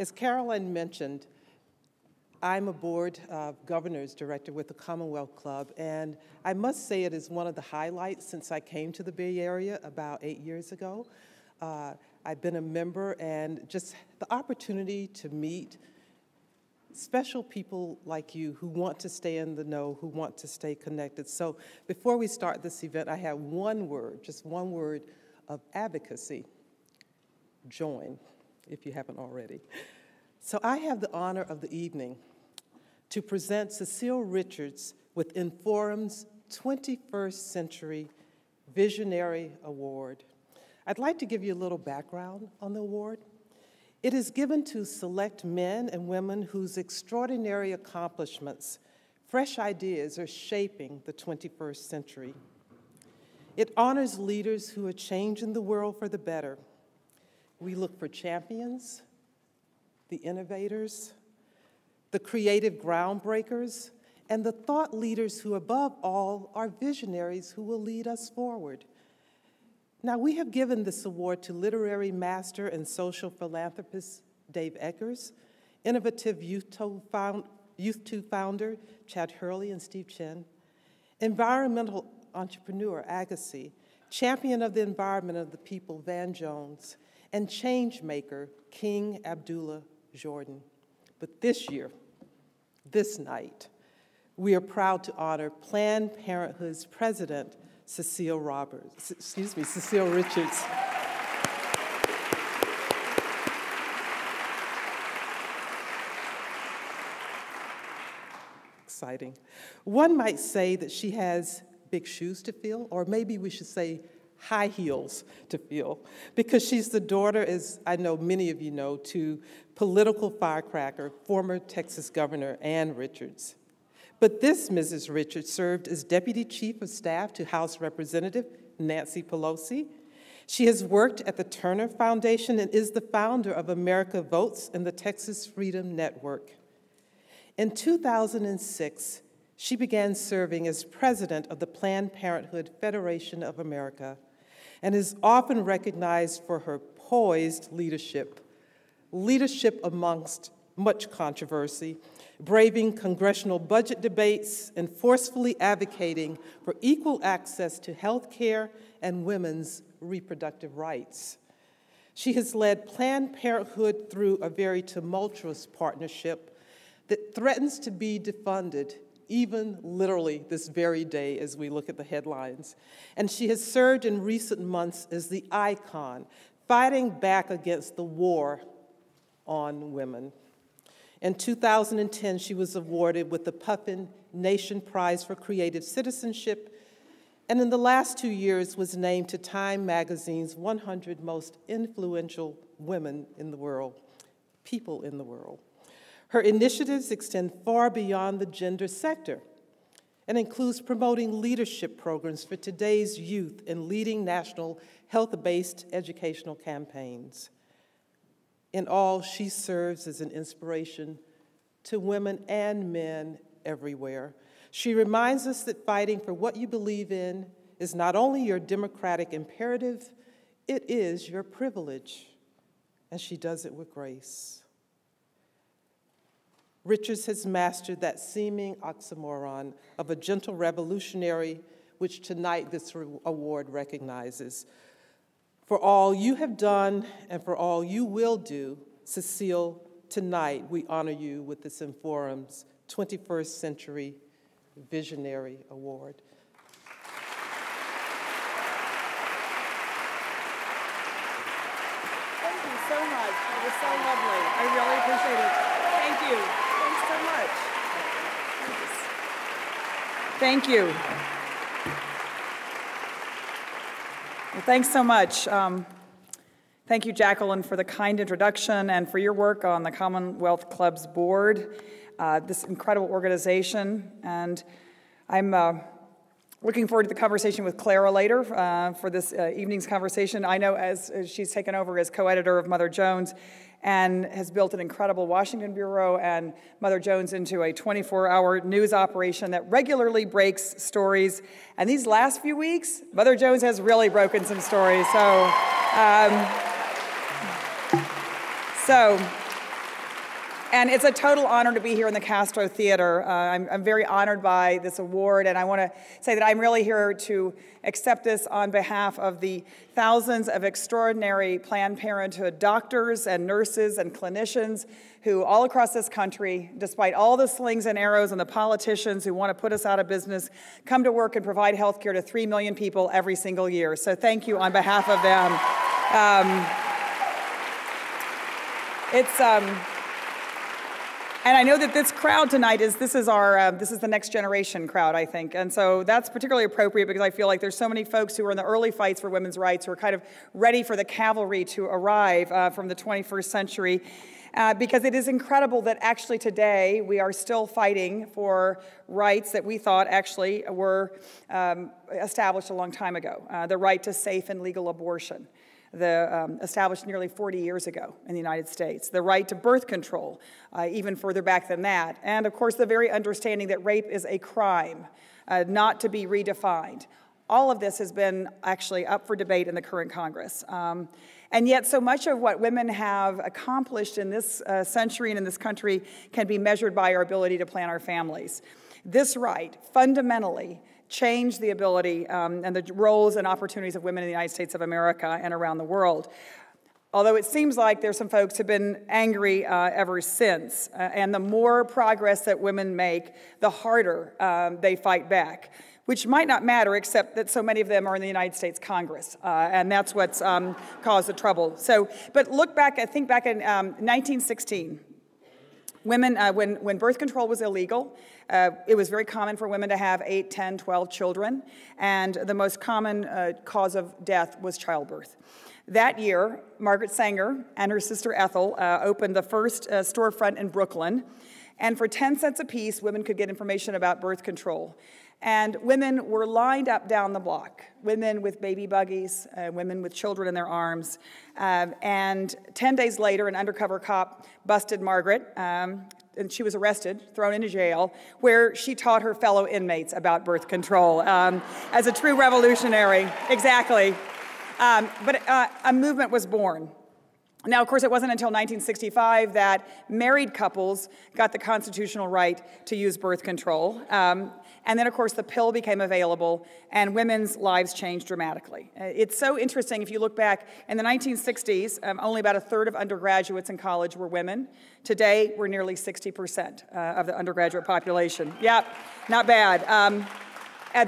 As Caroline mentioned, I'm a board of governors director with the Commonwealth Club, and I must say it is one of the highlights since I came to the Bay Area about 8 years ago. I've been a member, and just the opportunity to meet special people like you who want to stay in the know, who want to stay connected. So before we start this event, I have one word, just one word of advocacy: join, if you haven't already. So I have the honor of the evening to present Cecile Richards with Inforum's 21st Century Visionary Award. I'd like to give you a little background on the award. It is given to select men and women whose extraordinary accomplishments, fresh ideas are shaping the 21st century. It honors leaders who are changing the world for the better. We look for champions, the innovators, the creative groundbreakers, and the thought leaders who, above all, are visionaries who will lead us forward. Now, we have given this award to literary master and social philanthropist Dave Eggers, innovative Youth 2 founder Chad Hurley and Steve Chen, environmental entrepreneur Agassi, champion of the environment of the people Van Jones, and change maker King Abdullah Jordan. But this year, this night, we are proud to honor Planned Parenthood's president, Cecile Richards. Exciting. One might say that she has big shoes to fill, or maybe we should say high heels to fill, because she's the daughter, as I know many of you know, to political firecracker, former Texas Governor Ann Richards. But this Mrs. Richards served as Deputy Chief of Staff to House Representative Nancy Pelosi. She has worked at the Turner Foundation and is the founder of America Votes and the Texas Freedom Network. In 2006, she began serving as president of the Planned Parenthood Federation of America and is often recognized for her poised leadership amongst much controversy, braving congressional budget debates and forcefully advocating for equal access to health care and women's reproductive rights. She has led Planned Parenthood through a very tumultuous partnership that threatens to be defunded even literally this very day as we look at the headlines. And she has served in recent months as the icon, fighting back against the war on women. In 2010, she was awarded with the Puffin Nation Prize for Creative Citizenship, and in the last 2 years was named to Time Magazine's 100 Most Influential Women in the World, People in the World. Her initiatives extend far beyond the gender sector and includes promoting leadership programs for today's youth and leading national health-based educational campaigns. In all, she serves as an inspiration to women and men everywhere. She reminds us that fighting for what you believe in is not only your democratic imperative, it is your privilege, and she does it with grace. Richards has mastered that seeming oxymoron of a gentle revolutionary, which tonight this award recognizes. For all you have done and for all you will do, Cecile, tonight we honor you with this Inforum's 21st Century Visionary Award. Thank you so much. It was so lovely. I really appreciate it. Thank you. Thanks so much. Thank you. Well, thanks so much. Thank you, Jacqueline, for the kind introduction and for your work on the Commonwealth Club's board, this incredible organization. And I'm looking forward to the conversation with Clara later for this evening's conversation. I know as she's taken over as co-editor of Mother Jones and has built an incredible Washington bureau and Mother Jones into a 24-hour news operation that regularly breaks stories. And these last few weeks, Mother Jones has really broken some stories. So And it's a total honor to be here in the Castro Theater. I'm very honored by this award, and I want to say that I'm really here to accept this on behalf of the thousands of extraordinary Planned Parenthood doctors and nurses and clinicians who all across this country, despite all the slings and arrows and the politicians who want to put us out of business, come to work and provide health care to 3 million people every single year. So thank you on behalf of them. And I know that this crowd tonight this is the next generation crowd, I think. And so that's particularly appropriate because I feel like there's so many folks who are in the early fights for women's rights who are kind of ready for the cavalry to arrive from the 21st century. Because it is incredible that actually today we are still fighting for rights that we thought actually were established a long time ago. The right to safe and legal abortion, established nearly 40 years ago in the United States. The right to birth control, even further back than that. And of course the very understanding that rape is a crime, not to be redefined. All of this has been actually up for debate in the current Congress. And yet so much of what women have accomplished in this century and in this country can be measured by our ability to plan our families. This right fundamentally changed the ability and the roles and opportunities of women in the United States of America and around the world. Although it seems like there's some folks who've been angry ever since. And the more progress that women make, the harder they fight back. Which might not matter, except that so many of them are in the United States Congress, and that's what's caused the trouble. So, but look back, I think back in 1916, women, when birth control was illegal, it was very common for women to have 8, 10, 12 children, and the most common cause of death was childbirth. That year, Margaret Sanger and her sister Ethel opened the first storefront in Brooklyn, and for 10 cents apiece, women could get information about birth control. And women were lined up down the block, women with baby buggies, women with children in their arms. And 10 days later, an undercover cop busted Margaret, and she was arrested, thrown into jail, where she taught her fellow inmates about birth control as a true revolutionary. Exactly. But a movement was born. Now, of course, it wasn't until 1965 that married couples got the constitutional right to use birth control. And then, of course, the pill became available, and women's lives changed dramatically. It's so interesting, if you look back, in the 1960s, only about 1/3 of undergraduates in college were women. Today, we're nearly 60% of the undergraduate population. Yep, not bad.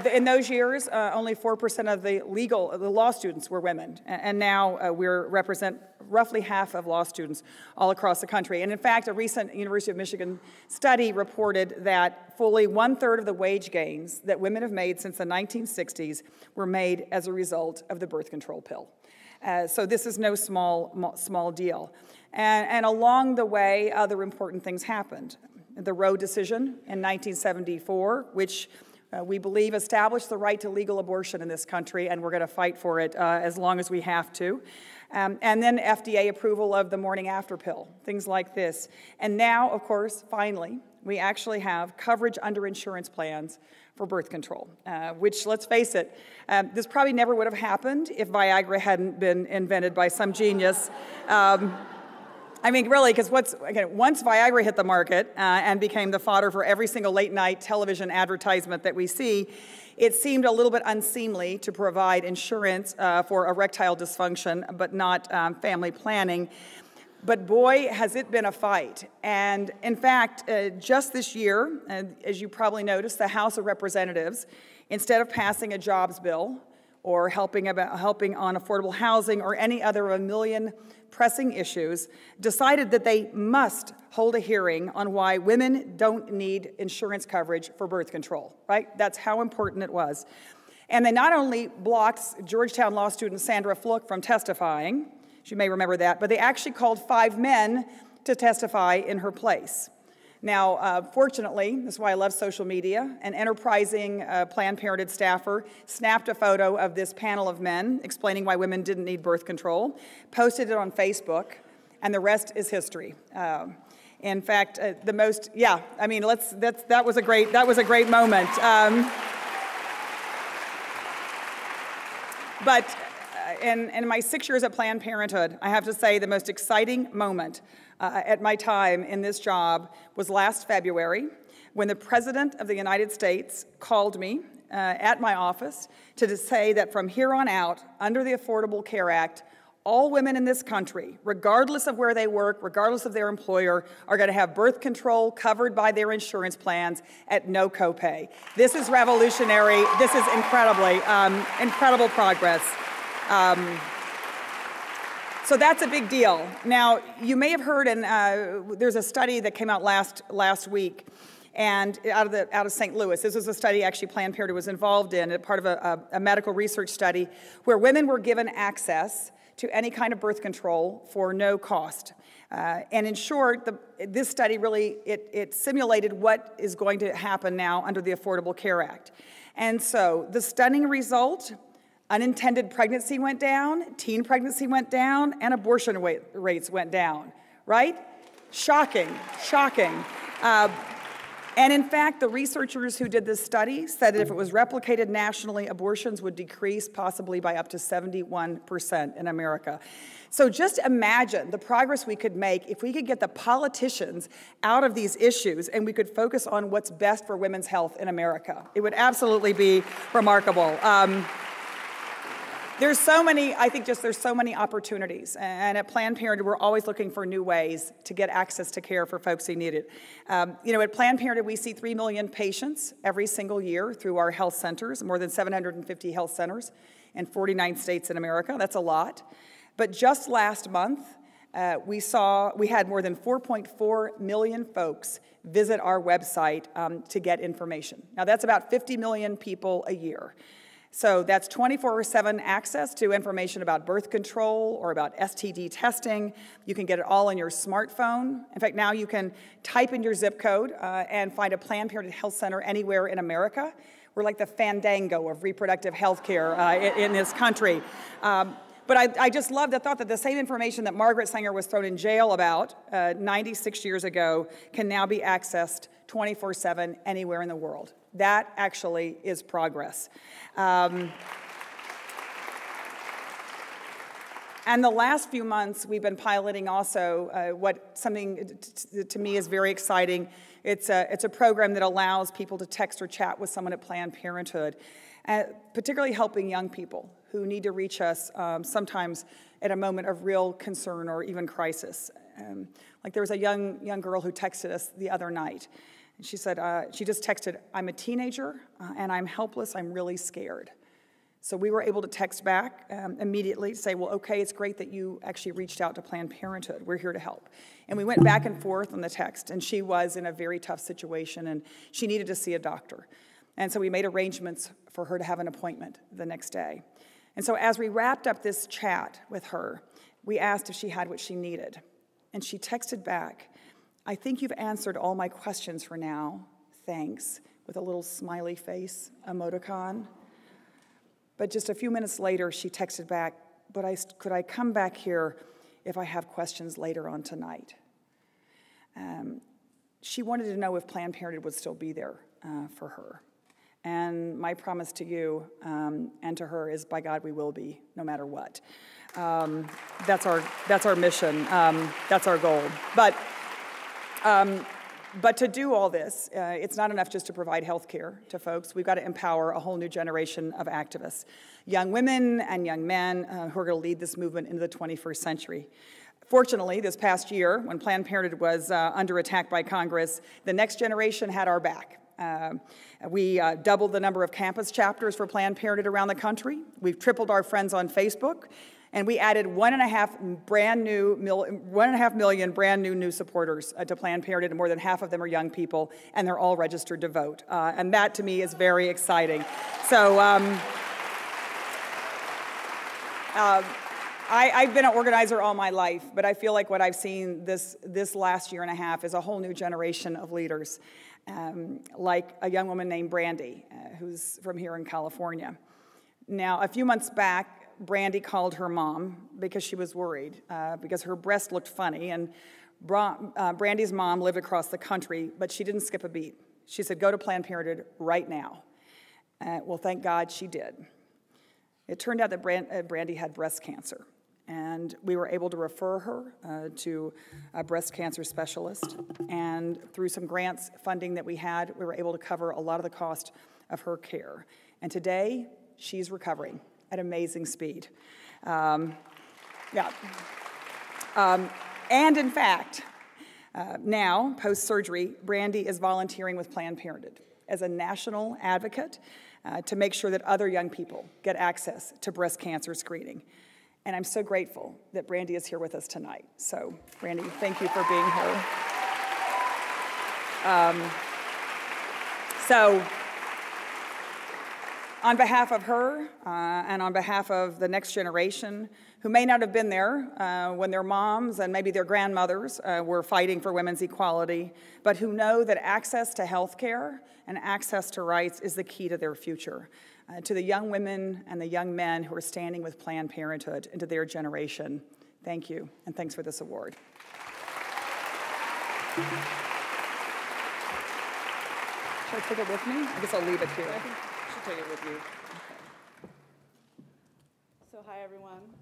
In those years, only 4% of the law students were women, and now we represent roughly half of law students all across the country. And in fact, a recent University of Michigan study reported that fully 1/3 of the wage gains that women have made since the 1960s were made as a result of the birth control pill. So this is no small deal. And along the way, other important things happened. The Roe decision in 1974, which we believe established the right to legal abortion in this country, and we're going to fight for it as long as we have to. And then FDA approval of the morning after pill, things like this. And now, of course, finally, we actually have coverage under insurance plans for birth control, which, let's face it, this probably never would have happened if Viagra hadn't been invented by some genius. I mean, really, because once Viagra hit the market and became the fodder for every single late-night television advertisement that we see, it seemed a little bit unseemly to provide insurance for erectile dysfunction, but not family planning. But boy, has it been a fight. And in fact, just this year, as you probably noticed, the House of Representatives, instead of passing a jobs bill or helping on affordable housing or any other of a million pressing issues, decided that they must hold a hearing on why women don't need insurance coverage for birth control, right? That's how important it was. And they not only blocked Georgetown law student Sandra Fluke from testifying, you may remember that, but they actually called 5 men to testify in her place. Now, fortunately, this is why I love social media, an enterprising Planned Parenthood staffer snapped a photo of this panel of men explaining why women didn't need birth control, posted it on Facebook, and the rest is history. In fact, that was a great moment. But in my 6 years at Planned Parenthood, I have to say the most exciting moment at my time in this job was last February when the President of the United States called me at my office to say that from here on out, under the Affordable Care Act, all women in this country, regardless of where they work, regardless of their employer, are going to have birth control covered by their insurance plans at no copay. This is revolutionary. This is incredible progress. So that's a big deal. Now, you may have heard, and there's a study that came out last week, and out of St. Louis. This was a study actually Planned Parenthood was involved in, a part of a medical research study, where women were given access to any kind of birth control for no cost. And in short, this study really, it simulated what is going to happen now under the Affordable Care Act. And so the stunning result, unintended pregnancy went down, teen pregnancy went down, and abortion rates went down, right? Shocking, shocking. And in fact, the researchers who did this study said that if it was replicated nationally, abortions would decrease possibly by up to 71% in America. So just imagine the progress we could make if we could get the politicians out of these issues and we could focus on what's best for women's health in America. It would absolutely be remarkable. There's so many opportunities. And at Planned Parenthood, we're always looking for new ways to get access to care for folks who need it. At Planned Parenthood, we see 3 million patients every single year through our health centers, more than 750 health centers in 49 states in America. That's a lot. But just last month, we had more than 4.4 million folks visit our website to get information. Now, that's about 50 million people a year. So that's 24/7 access to information about birth control or about STD testing. You can get it all on your smartphone. In fact, now you can type in your zip code and find a Planned Parenthood health center anywhere in America. We're like the Fandango of reproductive health care in this country. But I just love the thought that the same information that Margaret Sanger was thrown in jail about 96 years ago can now be accessed 24/7 anywhere in the world. That actually is progress. And the last few months, we've been piloting also something to me is very exciting. It's a program that allows people to text or chat with someone at Planned Parenthood, particularly helping young people who need to reach us sometimes at a moment of real concern or even crisis. Like there was a young girl who texted us the other night. And she said, she just texted, "I'm a teenager and I'm helpless, I'm really scared." So we were able to text back immediately to say, well, okay, it's great that you actually reached out to Planned Parenthood. We're here to help. And we went back and forth on the text, and she was in a very tough situation, and she needed to see a doctor. And so we made arrangements for her to have an appointment the next day. And so as we wrapped up this chat with her, we asked if she had what she needed. And she texted back, "I think you've answered all my questions for now. Thanks," with a little smiley face emoticon. But just a few minutes later, she texted back, "But could I come back here if I have questions later on tonight?" She wanted to know if Planned Parenthood would still be there for her. And my promise to you and to her is, by God, we will be, no matter what. That's our mission. That's our goal. But to do all this, it's not enough just to provide health care to folks. We've got to empower a whole new generation of activists, young women and young men who are going to lead this movement into the 21st century. Fortunately, this past year, when Planned Parenthood was under attack by Congress, the next generation had our back. We doubled the number of campus chapters for Planned Parenthood around the country. We've tripled our friends on Facebook. And we added 1.5 million brand new supporters to Planned Parenthood, and more than half of them are young people, and they're all registered to vote. And that, to me, is very exciting. So I've been an organizer all my life, but I feel like what I've seen this last year and a half is a whole new generation of leaders, like a young woman named Brandy, who's from here in California. Now, a few months back, Brandy called her mom because she was worried because her breast looked funny, and Brandy's mom lived across the country, but she didn't skip a beat. She said, "Go to Planned Parenthood right now." Well, thank God she did. It turned out that Brandy had breast cancer, and we were able to refer her to a breast cancer specialist, and through some grants funding that we had, we were able to cover a lot of the cost of her care. And today, she's recovering at amazing speed. And in fact, now, post-surgery, Brandy is volunteering with Planned Parenthood as a national advocate to make sure that other young people get access to breast cancer screening. And I'm so grateful that Brandy is here with us tonight. So, Brandy, thank you for being here. On behalf of her and on behalf of the next generation who may not have been there when their moms and maybe their grandmothers were fighting for women's equality, but who know that access to health care and access to rights is the key to their future. To the young women and the young men who are standing with Planned Parenthood and to their generation, thank you, and thanks for this award. Should I take it with me? I guess I'll leave it here. Take it with you. Okay. So hi, everyone.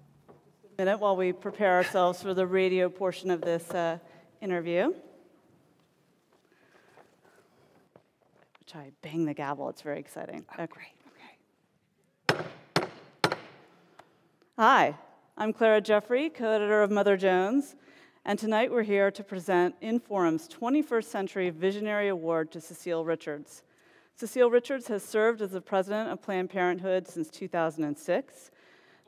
Just a minute while we prepare ourselves for the radio portion of this interview. Which I bang the gavel. It's very exciting. Oh, great. Okay. Hi, I'm Clara Jeffrey, co-editor of Mother Jones, and tonight we're here to present Inforum's 21st Century Visionary Award to Cecile Richards. Cecile Richards has served as the president of Planned Parenthood since 2006.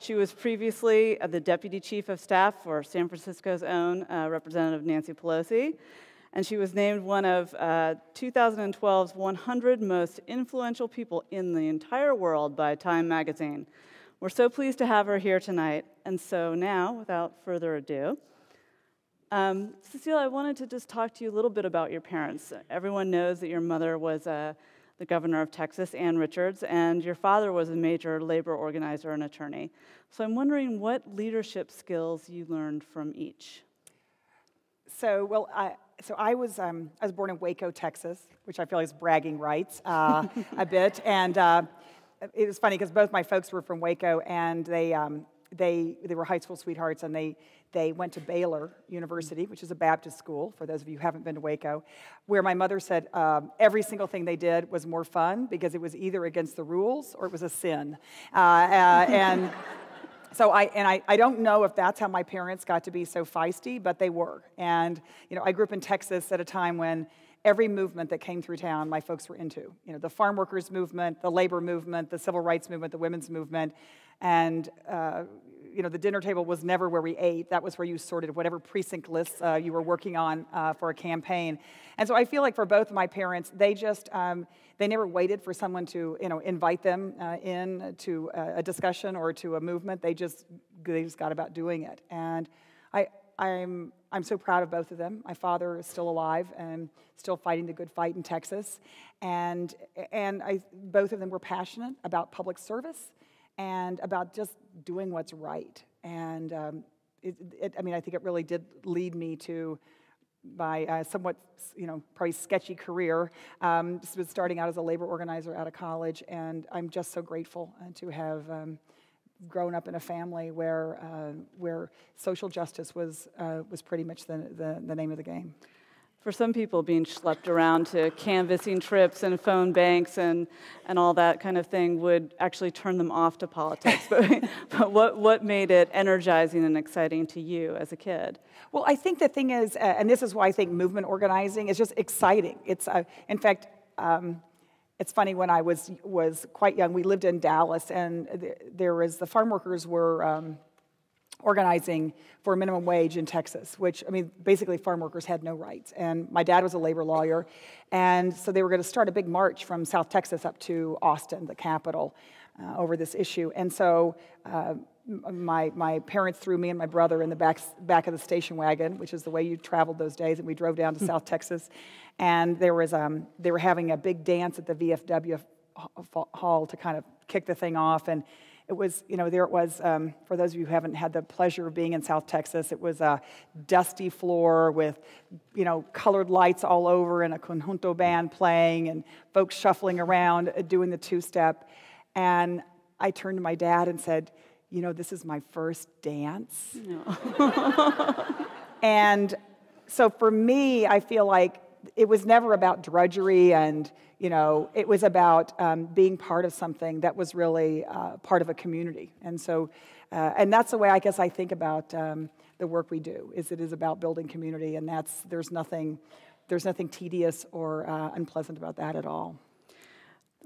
She was previously the deputy chief of staff for San Francisco's own Representative Nancy Pelosi, and she was named one of 2012's 100 most influential people in the entire world by Time magazine. We're so pleased to have her here tonight, and so now, without further ado, Cecile, I wanted to just talk to you a little bit about your parents. Everyone knows that your mother was the governor of Texas, Ann Richards, and your father was a major labor organizer and attorney. So I'm wondering what leadership skills you learned from each. I was born in Waco, Texas, which I feel like is bragging rights a bit, and it was funny because both my folks were from Waco, and they were high school sweethearts, and they went to Baylor University, which is a Baptist school, for those of you who haven't been to Waco, where my mother said every single thing they did was more fun because it was either against the rules or it was a sin. And so I don't know if that's how my parents got to be so feisty, but they were. And I grew up in Texas at a time when every movement that came through town, my folks were into. The farm workers movement, the labor movement, the civil rights movement, the women's movement, and the dinner table was never where we ate. That was where you sorted whatever precinct lists you were working on for a campaign. And so I feel like for both of my parents, they just, they never waited for someone to, invite them in to a discussion or to a movement. They just got about doing it. And I'm so proud of both of them. My father is still alive and still fighting the good fight in Texas. And both of them were passionate about public service and about just doing what's right. And I think it really did lead me to my somewhat, probably sketchy career. Just was starting out as a labor organizer out of college, and I'm just so grateful to have grown up in a family where social justice was pretty much the name of the game. For some people, being schlepped around to canvassing trips and phone banks and all that kind of thing would actually turn them off to politics. But what made it energizing and exciting to you as a kid? Well, I think the thing is, and this is why I think movement organizing is just exciting. It's, in fact, it's funny, when I was quite young, we lived in Dallas, and the farm workers were organizing for a minimum wage in Texas, which, basically farm workers had no rights. And my dad was a labor lawyer, and so they were going to start a big march from South Texas up to Austin, the capital, over this issue. And so my parents threw me and my brother in the back of the station wagon, which is the way you traveled those days, and we drove down to South Texas. And they were having a big dance at the VFW hall to kind of kick the thing off. And it was, there it was, for those of you who haven't had the pleasure of being in South Texas, it was a dusty floor with, colored lights all over and a conjunto band playing and folks shuffling around doing the two-step. And I turned to my dad and said, you know, this is my first dance. And so for me, I feel like it was never about drudgery and, you know, it was about being part of something that was really part of a community. And so, and that's the way I guess I think about the work we do, is it is about building community, and there's nothing tedious or unpleasant about that at all.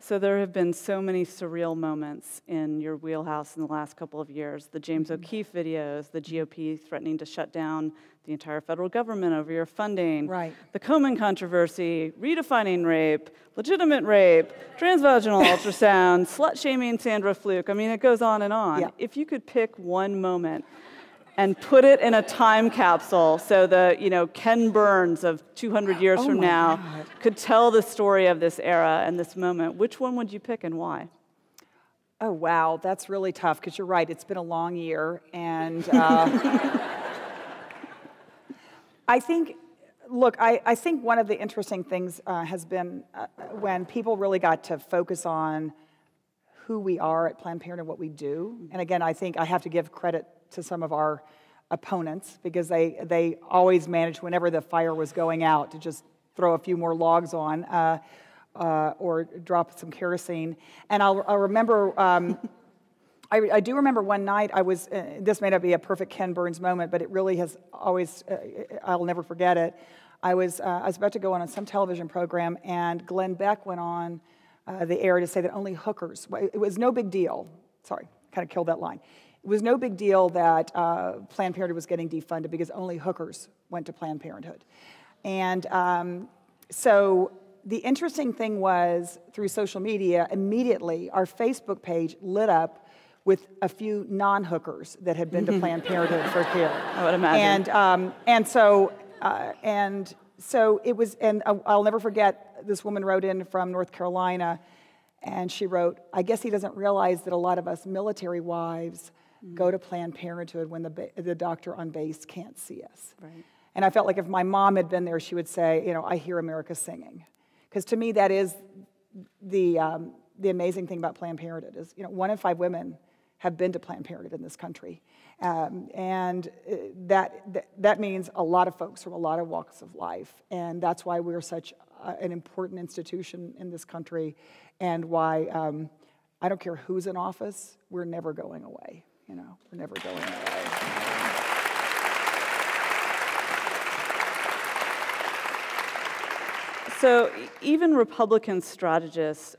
So there have been so many surreal moments in your wheelhouse in the last couple of years. The James O'Keefe videos, the GOP threatening to shut down the entire federal government over your funding, right. The Komen controversy, redefining rape, legitimate rape, transvaginal ultrasound, slut-shaming Sandra Fluke. I mean, it goes on and on. Yeah. If you could pick one moment and put it in a time capsule so the, you know, Ken Burns of 200 years from now could tell the story of this era and this moment, which one would you pick and why? Oh, wow, that's really tough, because you're right, it's been a long year, and I think, look, I think one of the interesting things has been when people really got to focus on who we are at Planned Parenthood and what we do. And again, I think I have to give credit to some of our opponents, because they always managed, whenever the fire was going out, to just throw a few more logs on or drop some kerosene. And I'll remember, I do remember one night I was, this may not be a perfect Ken Burns moment, but it really has always, I'll never forget it. I was about to go on some television program, and Glenn Beck went on the air to say that only hookers, it was no big deal. Sorry, kind of killed that line. It was no big deal that Planned Parenthood was getting defunded, because only hookers went to Planned Parenthood. And so the interesting thing was, through social media, immediately our Facebook page lit up with a few non-hookers that had been to Planned Parenthood for care. I would imagine. And so it was, and I'll never forget, this woman wrote in from North Carolina, and she wrote, I guess he doesn't realize that a lot of us military wives go to Planned Parenthood when the doctor on base can't see us. Right. And I felt like if my mom had been there, she would say, you know, I hear America singing. Because to me, that is the amazing thing about Planned Parenthood, is, you know, 1 in 5 women have been to Planned Parenthood in this country. And that means a lot of folks from a lot of walks of life. And that's why we're such an important institution in this country, and why I don't care who's in office, we're never going away. You know, we're never going away. So even Republican strategists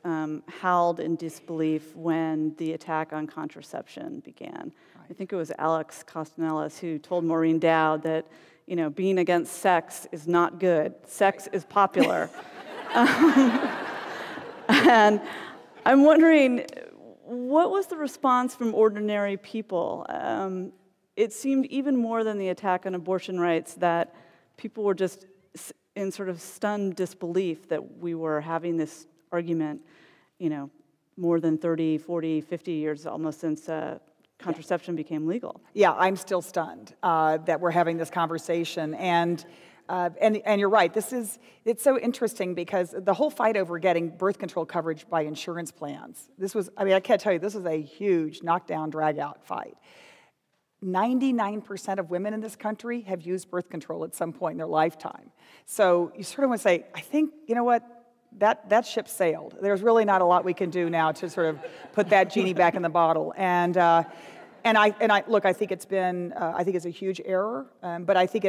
howled in disbelief when the attack on contraception began. Right. I think it was Alex Costanelis who told Maureen Dowd that, you know, being against sex is not good. Sex is popular. And I'm wondering, what was the response from ordinary people? It seemed, even more than the attack on abortion rights, that people were just in sort of stunned disbelief that we were having this argument, you know, more than 30, 40, 50 years almost since contraception became legal. Yeah, I'm still stunned that we're having this conversation. And you're right, it's so interesting, because the whole fight over getting birth control coverage by insurance plans, I can't tell you, this is a huge knockdown, drag-out fight. 99% of women in this country have used birth control at some point in their lifetime. So you sort of want to say, I think, you know what, that ship sailed. There's really not a lot we can do now to sort of put that genie back in the bottle. And I look, I think it's been, I think it's a huge error, but I think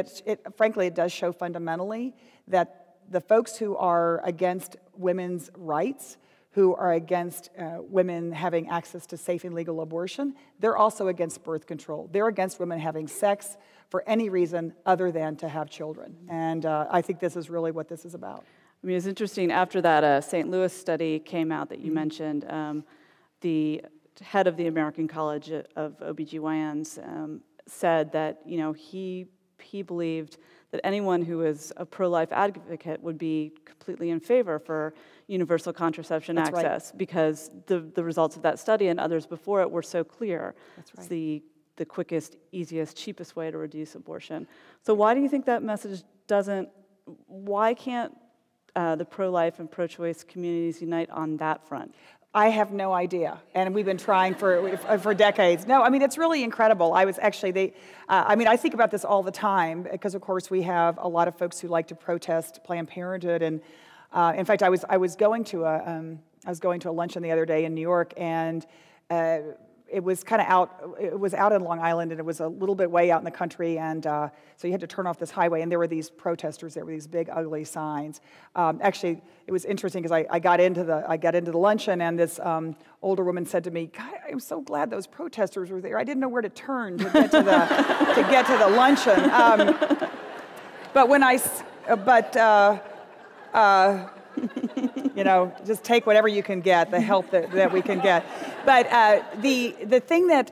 frankly, it does show fundamentally that the folks who are against women's rights, who are against women having access to safe and legal abortion, they're also against birth control. They're against women having sex for any reason other than to have children. And I think this is really what this is about. I mean, it's interesting, after that St. Louis study came out that you mentioned, the head of the American College of OBGYNs said that, you know, he believed that anyone who is a pro-life advocate would be completely in favor for universal contraception access, because the results of that study and others before it were so clear. That's right. It's the quickest, easiest, cheapest way to reduce abortion. So why do you think that message why can't the pro-life and pro-choice communities unite on that front? I have no idea, and we've been trying for decades. No, I mean, it's really incredible. I was actually, I mean, I think about this all the time, because of course we have a lot of folks who like to protest Planned Parenthood, and in fact, I was going to a luncheon the other day in New York, and it was kind of out. It was out in Long Island, and it was a little bit way out in the country, and so you had to turn off this highway. And there were these protesters. There were these big, ugly signs. Actually, it was interesting because I got into the luncheon, and this older woman said to me, "God, I'm so glad those protesters were there. I didn't know where to turn to get to the luncheon." But when you know, just take whatever you can get, the help that we can get. But the thing that,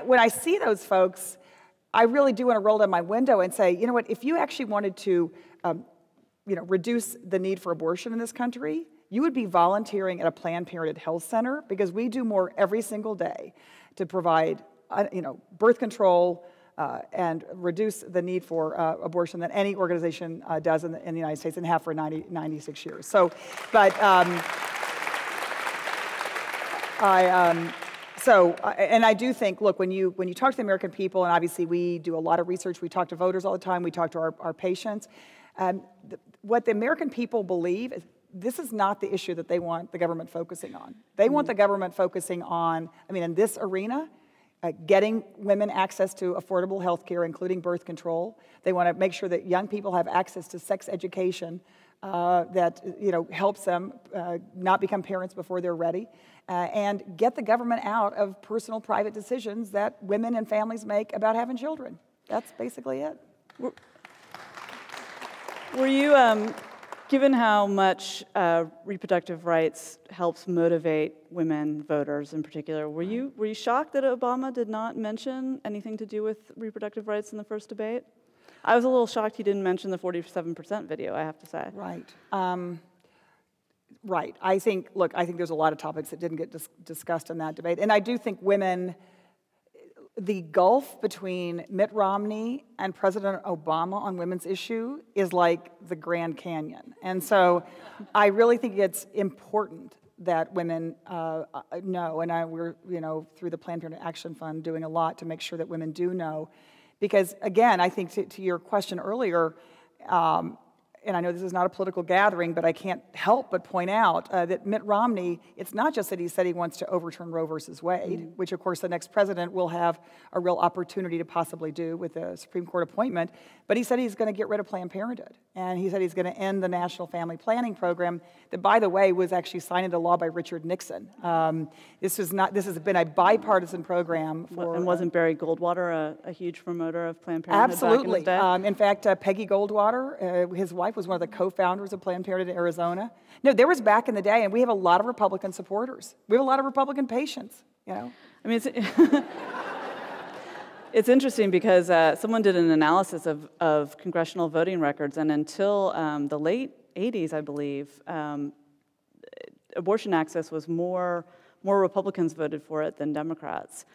when I see those folks, I really do want to roll down my window and say, you know what, if you actually wanted to, reduce the need for abortion in this country, you would be volunteering at a Planned Parenthood health center, because we do more every single day to provide, birth control, and reduce the need for abortion than any organization does in the United States, and have for 96 years. So, but and I do think, look, when you talk to the American people, and obviously we do a lot of research, we talk to voters all the time, we talk to our patients, what the American people believe is this is not the issue that they want the government focusing on. They want the government focusing on, in this arena, getting women access to affordable health care, including birth control. They want to make sure that young people have access to sex education that helps them not become parents before they're ready, and get the government out of personal, private decisions that women and families make about having children. That's basically it. Were you, given how much reproductive rights helps motivate women voters in particular, were you shocked that Obama did not mention anything to do with reproductive rights in the first debate? I was a little shocked he didn't mention the 47% video, I have to say. Right. Right. I think there's a lot of topics that didn't get discussed in that debate. And I do think women, the gulf between Mitt Romney and President Obama on women's issue is like the Grand Canyon. And so I really think it's important that women know, and we're, through the Planned Parenthood Action Fund, doing a lot to make sure that women do know. Because, again, I think to your question earlier, and I know this is not a political gathering, but I can't help but point out that Mitt Romney, it's not just that he said he wants to overturn Roe versus Wade, which, of course, the next president will have a real opportunity to possibly do with a Supreme Court appointment, but he said he's going to get rid of Planned Parenthood. And he said he's going to end the National Family Planning Program that, by the way, was actually signed into law by Richard Nixon. This has been a bipartisan program for... And wasn't Barry Goldwater a huge promoter of Planned Parenthood absolutely. back in his day? In fact, Peggy Goldwater, his wife, was one of the co-founders of Planned Parenthood in Arizona. No, there was back in the day, and we have a lot of Republican supporters. We have a lot of Republican patients, I mean, it's interesting because someone did an analysis of congressional voting records, and until the late 80s, I believe, abortion access was more Republicans voted for it than Democrats.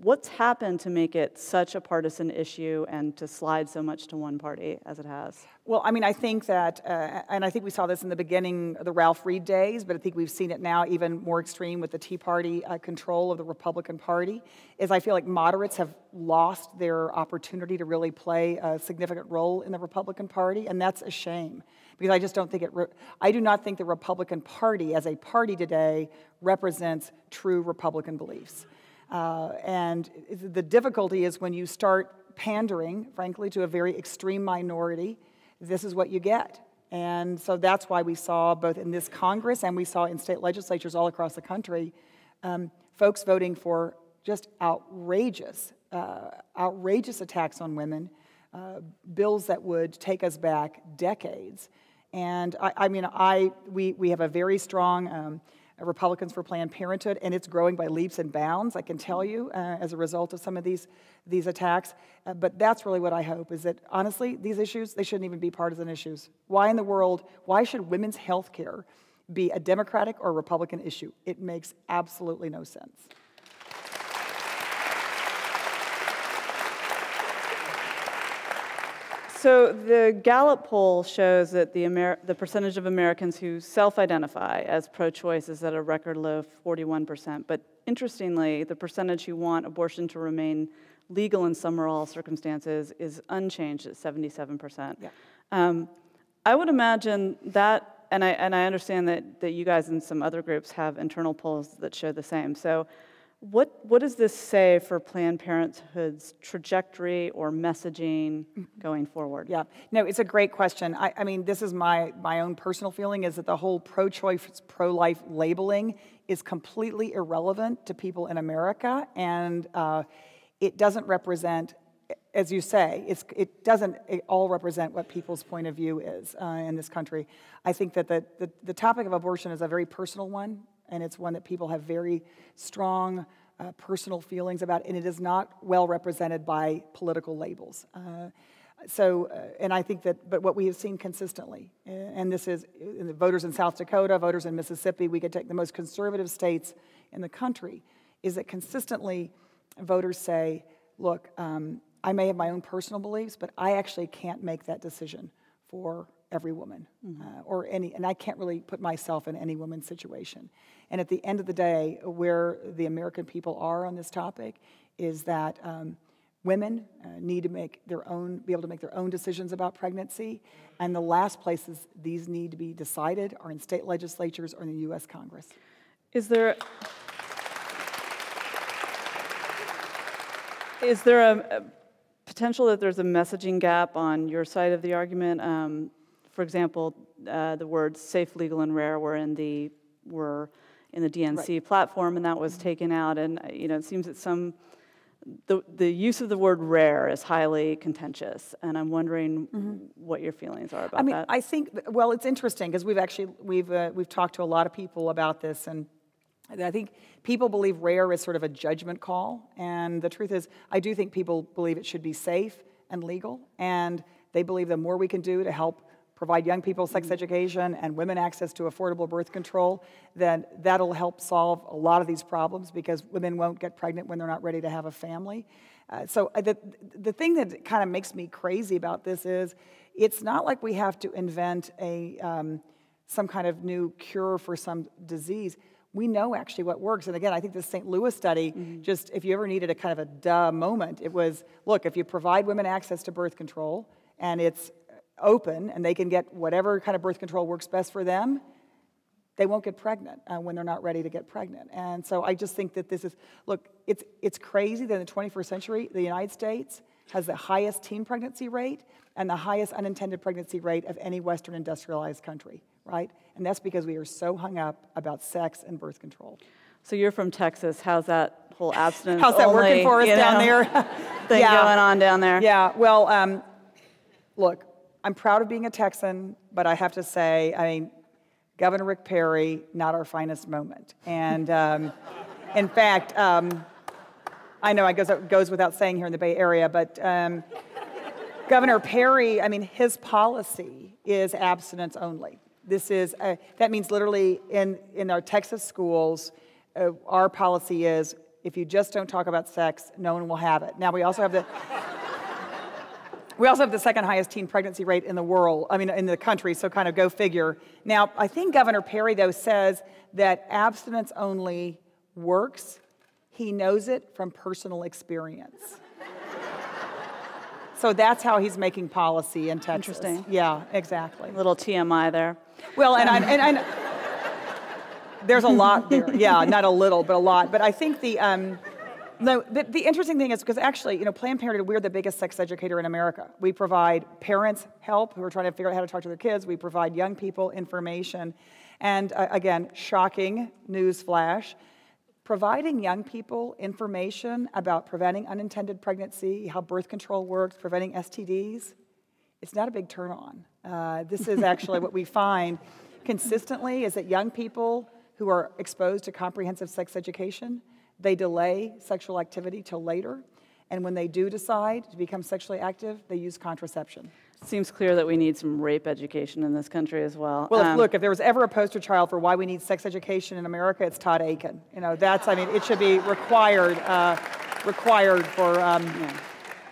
What's happened to make it such a partisan issue and to slide so much to one party as it has? Well, I think that, and I think we saw this in the beginning of the Ralph Reed days, but I think we've seen it now even more extreme with the Tea Party control of the Republican Party, is I feel like moderates have lost their opportunity to really play a significant role in the Republican Party, and that's a shame. Because I just don't think I do not think the Republican Party as a party today represents true Republican beliefs. And the difficulty is when you start pandering, frankly, to a very extreme minority, this is what you get. And so that's why we saw both in this Congress and we saw in state legislatures all across the country, folks voting for just outrageous attacks on women, bills that would take us back decades. And we have a very strong Republicans for Planned Parenthood, and it's growing by leaps and bounds, I can tell you, as a result of some of these attacks. But that's really what I hope, is that, honestly, these issues, they shouldn't even be partisan issues. Why in the world, why should women's health care be a Democratic or Republican issue? It makes absolutely no sense. So the Gallup poll shows that the percentage of Americans who self-identify as pro-choice is at a record low 41%. But interestingly, the percentage who want abortion to remain legal in some or all circumstances is unchanged at 77%. Yeah. I would imagine that, and I understand that you guys and some other groups have internal polls that show the same. So what does this say for Planned Parenthood's trajectory or messaging going forward? Yeah, no, it's a great question. I mean, this is my own personal feeling, is that the whole pro-choice, pro-life labeling is completely irrelevant to people in America, and it doesn't represent, as you say, it doesn't all represent what people's point of view is in this country. I think that the topic of abortion is a very personal one, and it's one that people have very strong personal feelings about, and it is not well represented by political labels. And I think that, but what we have seen consistently, and this is in the voters in South Dakota, voters in Mississippi, we could take the most conservative states in the country, is that consistently voters say, look, I may have my own personal beliefs, but I actually can't make that decision for every woman, and I can't really put myself in any woman's situation. And at the end of the day, where the American people are on this topic is that women need to be able to make their own decisions about pregnancy, and the last places these need to be decided are in state legislatures or in the U.S. Congress. Is there a potential that there's a messaging gap on your side of the argument? For example, the words "safe, legal, and rare" were in the DNC platform, and that was taken out. And it seems that the use of the word "rare" is highly contentious. And I'm wondering what your feelings are about that. I think, well, it's interesting because we've talked to a lot of people about this, and I think people believe rare is sort of a judgment call, and the truth is, I do think people believe it should be safe and legal, and they believe the more we can do to help provide young people sex education and women access to affordable birth control, then that'll help solve a lot of these problems because women won't get pregnant when they're not ready to have a family. So the thing that kind of makes me crazy about this is it's not like we have to invent some kind of new cure for some disease. We know actually what works. And again, I think the St. Louis study, just if you ever needed a kind of a duh moment, it was, look, if you provide women access to birth control and it's open and they can get whatever kind of birth control works best for them, they won't get pregnant when they're not ready to get pregnant. And so I just think that this is, look, it's crazy that in the 21st century, the United States has the highest teen pregnancy rate and the highest unintended pregnancy rate of any Western industrialized country, right? And that's because we are so hung up about sex and birth control. So you're from Texas. How's that whole abstinence How's that working for us down there? Thing going on down there? Yeah, well, look, I'm proud of being a Texan, but I have to say, I mean, Governor Rick Perry, not our finest moment. And in fact, I know it goes without saying here in the Bay Area, but Governor Perry, I mean, his policy is abstinence only. This is, that means literally in our Texas schools, our policy is if you just don't talk about sex, no one will have it. Now, we also have the second highest teen pregnancy rate in the world, in the country, so kind of go figure. Now, I think Governor Perry, though, says that abstinence only works. He knows it from personal experience. So that's how he's making policy in Texas. Interesting. Yeah, exactly. A little TMI there. Well, and there's a lot there. Yeah, not a little, but a lot. But I think the interesting thing is, because actually, Planned Parenthood, we're the biggest sex educator in America. We provide parents help who are trying to figure out how to talk to their kids. We provide young people information. And again, shocking news flash, providing young people information about preventing unintended pregnancy, how birth control works, preventing STDs, it's not a big turn on. This is actually what we find consistently is that young people who are exposed to comprehensive sex education, they delay sexual activity till later, and when they do decide to become sexually active, they use contraception. Seems clear that we need some rape education in this country as well. Well, look, if there was ever a poster child for why we need sex education in America, it's Todd Akin. It should be required for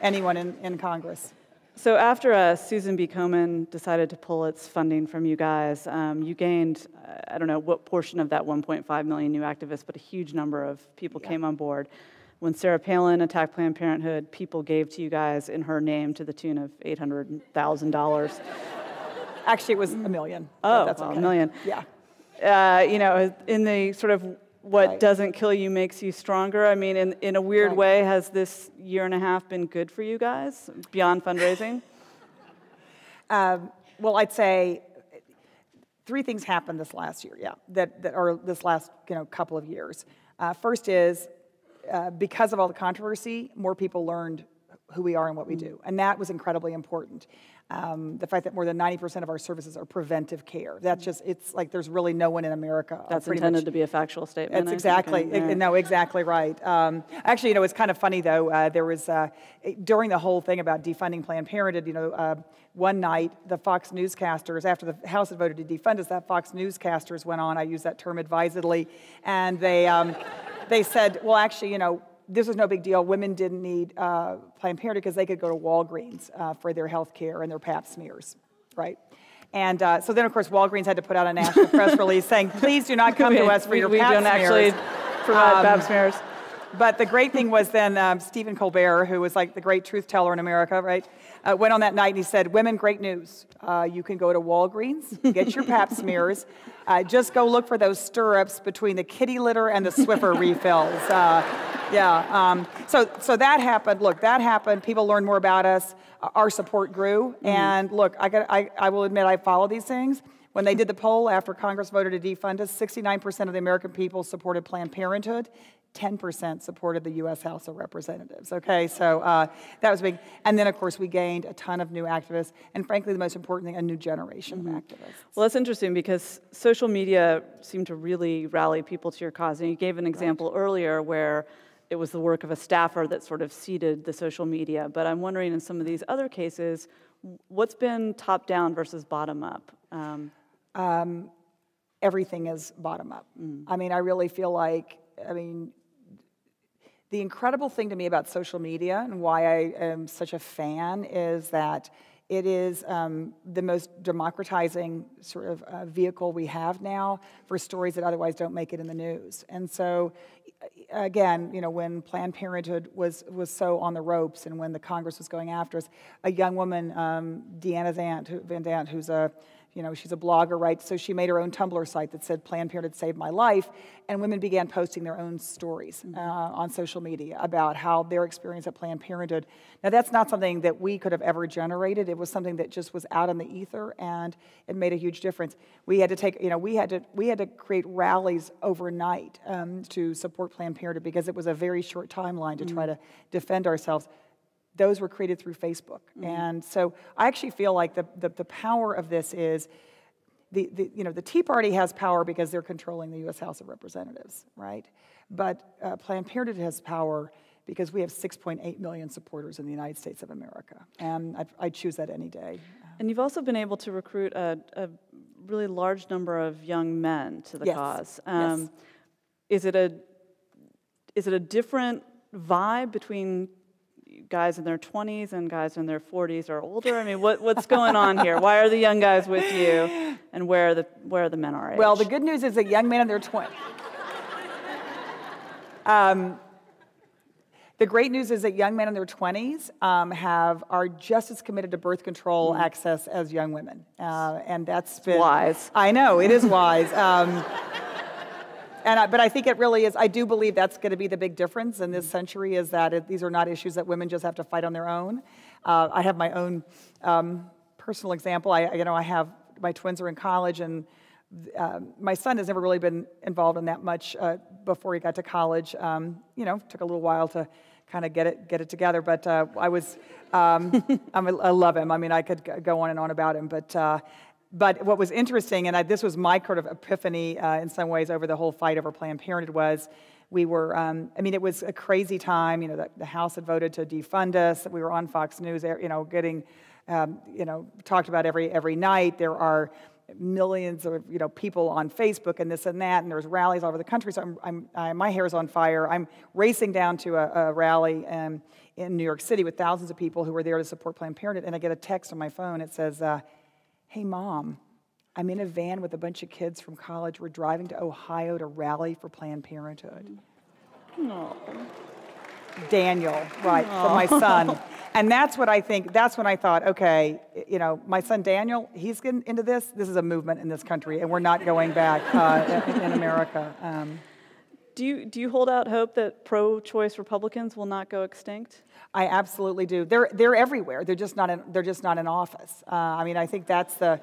anyone in Congress. So after Susan B. Komen decided to pull its funding from you guys, you gained, I don't know what portion of that 1.5 million new activists, but a huge number of people came on board. When Sarah Palin attacked Planned Parenthood, people gave to you guys in her name to the tune of $800,000. Actually, it was $1 million. Oh, that's well, okay. $1 million. Yeah. You know, in the sort of what doesn't kill you makes you stronger. I mean, in a weird way, has this year and a half been good for you guys beyond fundraising? Well, I'd say 3 things happened this last year, or this last couple of years. First is because of all the controversy, more people learned who we are and what we do, and that was incredibly important. The fact that more than 90% of our services are preventive care. That's just, it's like there's really no one in America. That's intended to be a factual statement. That's exactly, no, exactly right. Actually, it's kind of funny though, there was, during the whole thing about defunding Planned Parenthood, one night the Fox newscasters, after the House had voted to defund us, that Fox newscasters went on, I use that term advisedly, and they said, well, actually, this was no big deal. Women didn't need Planned Parenthood because they could go to Walgreens for their health care and their pap smears, right? And so then, of course, Walgreens had to put out a national press release saying, please do not come to us for your pap smears. We don't actually provide pap smears. But the great thing was then Stephen Colbert, who was like the great truth teller in America, right, went on that night and he said, women, great news. You can go to Walgreens, get your pap smears. Just go look for those stirrups between the kitty litter and the Swiffer refills. So that happened. Look, that happened. People learned more about us. Our support grew. Mm-hmm. And look, I will admit I follow these things. When they did the poll after Congress voted to defund us, 69% of the American people supported Planned Parenthood. 10% supported the U.S. House of Representatives, okay? So that was big. And then, of course, we gained a ton of new activists, and frankly, the most important thing, a new generation of activists. Well, that's interesting because social media seemed to really rally people to your cause. And you gave an example earlier where it was the work of a staffer that sort of seeded the social media. But I'm wondering in some of these other cases, what's been top-down versus bottom-up? Everything is bottom-up. I mean, I really feel like, the incredible thing to me about social media and why I am such a fan is that it is the most democratizing sort of vehicle we have now for stories that otherwise don't make it in the news. And so, again, when Planned Parenthood was so on the ropes and when the Congress was going after us, a young woman, Deanna Van Dant, who's she's a blogger, right? So she made her own Tumblr site that said, Planned Parenthood saved my life, and women began posting their own stories on social media about how their experience at Planned Parenthood. Now, that's not something that we could have ever generated. It was something that just was out in the ether, and it made a huge difference. We had to take, we had to create rallies overnight to support Planned Parenthood because it was a very short timeline to try to defend ourselves. Those were created through Facebook. And so I actually feel like the power of this is, the Tea Party has power because they're controlling the U.S. House of Representatives, right? But Planned Parenthood has power because we have 6.8 million supporters in the United States of America. And I'd choose that any day. And you've also been able to recruit a really large number of young men to the cause. Yes. Is it a different vibe between guys in their 20s and guys in their 40s or older? I mean, what's going on here? Why are the young guys with you, and where are the men our age? Well, the good news is that young men in their 20s. The great news is that young men in their 20s are just as committed to birth control access as young women, and that's been wise. I know it is wise. But I think it really is. I do believe that's going to be the big difference in this century, is that these are not issues that women just have to fight on their own. I have my own personal example. I have, my twins are in college, and my son has never really been involved in that much before he got to college. Took a little while to kind of get it together, but I love him. I mean, I could go on and on about him, but what was interesting, and this was my sort of epiphany in some ways over the whole fight over Planned Parenthood, was we were, it was a crazy time. The House had voted to defund us. We were on Fox News, getting, talked about every night. There are millions of, people on Facebook and this and that, and there's rallies all over the country. So my hair's on fire. I'm racing down to a rally in New York City with thousands of people who were there to support Planned Parenthood, and I get a text on my phone. It says, hey, Mom, I'm in a van with a bunch of kids from college. We're driving to Ohio to rally for Planned Parenthood. No. Daniel, right, from my son. And that's when I thought, okay, you know, my son Daniel, he's getting into this. This is a movement in this country, and we're not going back in America. Do you hold out hope that pro-choice Republicans will not go extinct? I absolutely do. They're everywhere. They're just not in office. I mean, I think that's the.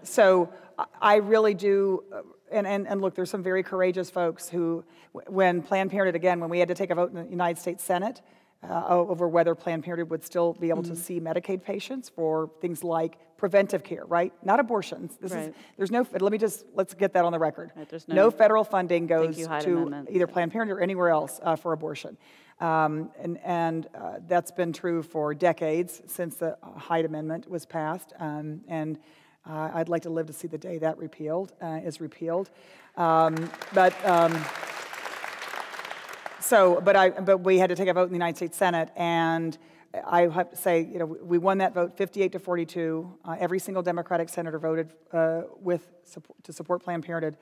So I really do. And look, there's some very courageous folks who, when Planned Parenthood, again, when we had to take a vote in the United States Senate over whether Planned Parenthood would still be able to see Medicaid patients for things like preventive care, right? Not abortions. Let's get that on the record. Right, there's no federal funding goes to Amendment. either Planned Parenthood or anywhere else for abortion. And that's been true for decades since the Hyde Amendment was passed. I'd like to live to see the day that is repealed. But we had to take a vote in the United States Senate, and I have to say, you know, we won that vote 58-42. Every single Democratic senator voted to support Planned Parenthood.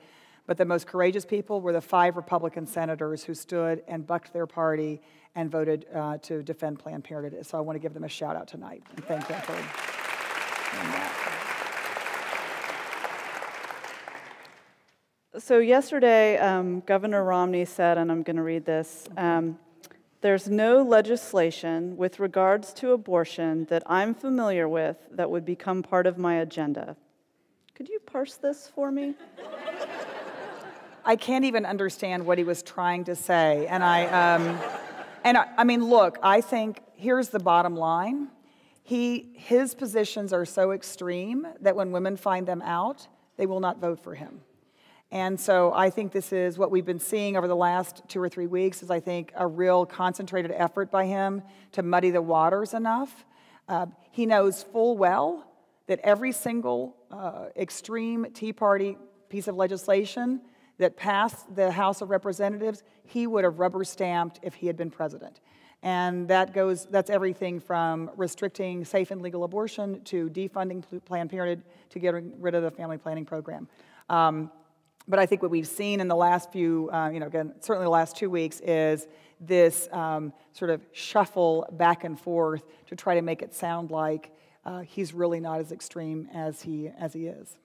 But the most courageous people were the 5 Republican senators who stood and bucked their party and voted to defend Planned Parenthood. So I want to give them a shout out tonight and thank them for doing that. So yesterday, Governor Romney said, and I'm going to read this, there's no legislation with regards to abortion that I'm familiar with that would become part of my agenda. Could you parse this for me? I can't even understand what he was trying to say. And I mean, look, I think here's the bottom line. His positions are so extreme that when women find them out, they will not vote for him. And so I think this is what we've been seeing over the last 2 or 3 weeks is, I think, a real concentrated effort by him to muddy the waters enough. He knows full well that every single extreme Tea Party piece of legislation that passed the House of Representatives, he would have rubber stamped if he had been president. And that's everything from restricting safe and legal abortion to defunding Planned Parenthood to getting rid of the family planning program. But I think what we've seen in the last few, again, certainly the last 2 weeks, is this sort of shuffle back and forth to try to make it sound like he's really not as extreme as he is.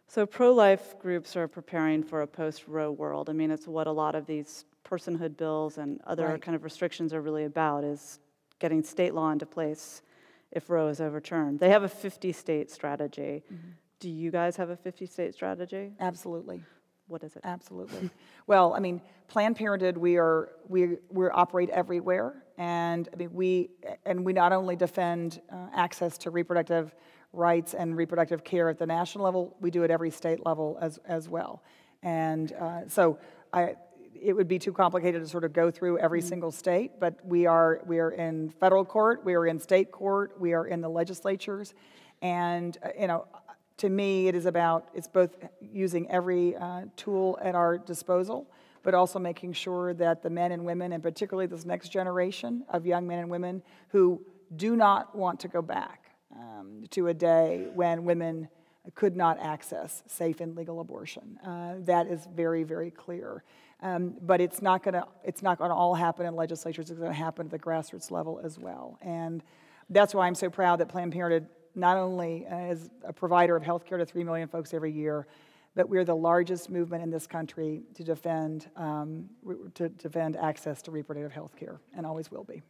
So pro-life groups are preparing for a post-Roe world. I mean, it's what a lot of these personhood bills and other kind of restrictions are really about, is getting state law into place if Roe is overturned. They have a 50-state strategy. Mm-hmm. Do you guys have a 50-state strategy? Absolutely. What is it? Absolutely. Well, I mean, Planned Parenthood, we operate everywhere, and I mean we not only defend access to reproductive rights and reproductive care at the national level, we do it at every state level as well. And it would be too complicated to sort of go through every single state, but we are in federal court, we are in state court, we are in the legislatures, and to me, it's both using every tool at our disposal, but also making sure that the men and women, and particularly this next generation of young men and women who do not want to go back to a day when women could not access safe and legal abortion. That is very, very clear. But it's not going to all happen in legislatures. It's going to happen at the grassroots level as well. And that's why I'm so proud that Planned Parenthood not only is a provider of health care to 3 million folks every year, but we're the largest movement in this country to defend access to reproductive health care, and always will be.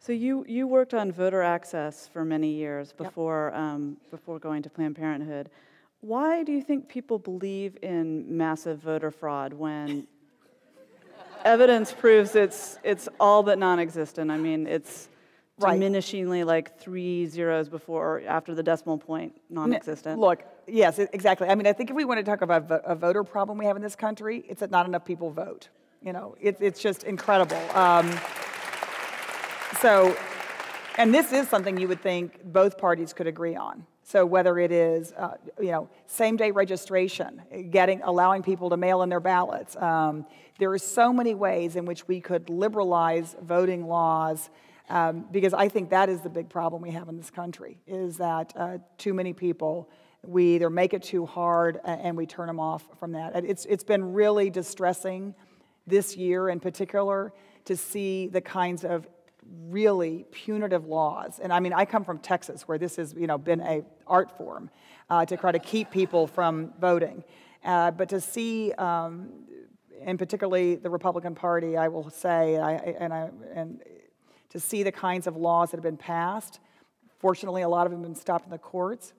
So you worked on voter access for many years before going to Planned Parenthood. Why do you think people believe in massive voter fraud when evidence proves it's all but non-existent? I mean, it's diminishingly like 3 zeros before or after the decimal point, non-existent. Look, yes, exactly. I mean, I think if we want to talk about a voter problem we have in this country, it's that not enough people vote. It's just incredible. And this is something you would think both parties could agree on. So whether it is, same-day registration, allowing people to mail in their ballots, there are so many ways in which we could liberalize voting laws, because I think that is the big problem we have in this country, is that too many people, we either make it too hard and we turn them off from that. It's been really distressing this year in particular to see the kinds of really punitive laws. And I mean, I come from Texas, where this has been an art form to try to keep people from voting. But to see, and particularly the Republican Party, I will say, and to see the kinds of laws that have been passed, fortunately, a lot of them have been stopped in the courts,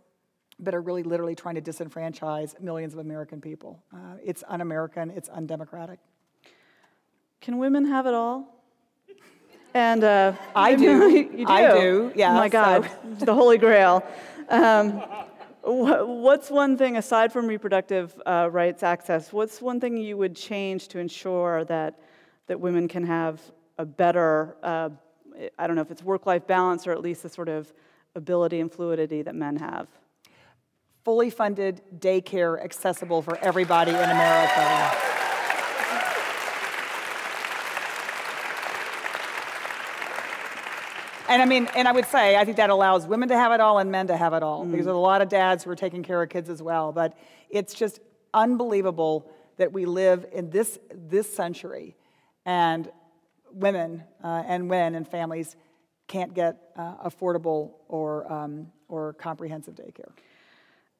but are really literally trying to disenfranchise millions of American people. It's un-American, it's undemocratic. Can women have it all? And I do. You do? I do, yeah. Oh my God, the Holy Grail. What's one thing, aside from reproductive rights access, what's one thing you would change to ensure that women can have a better, I don't know if it's work-life balance, or at least the sort of ability and fluidity that men have? Fully funded daycare accessible for everybody in America. And I would say, I think that allows women to have it all and men to have it all, because there's a lot of dads who are taking care of kids as well. But it's just unbelievable that we live in this century, and women and men and families can't get affordable or comprehensive daycare.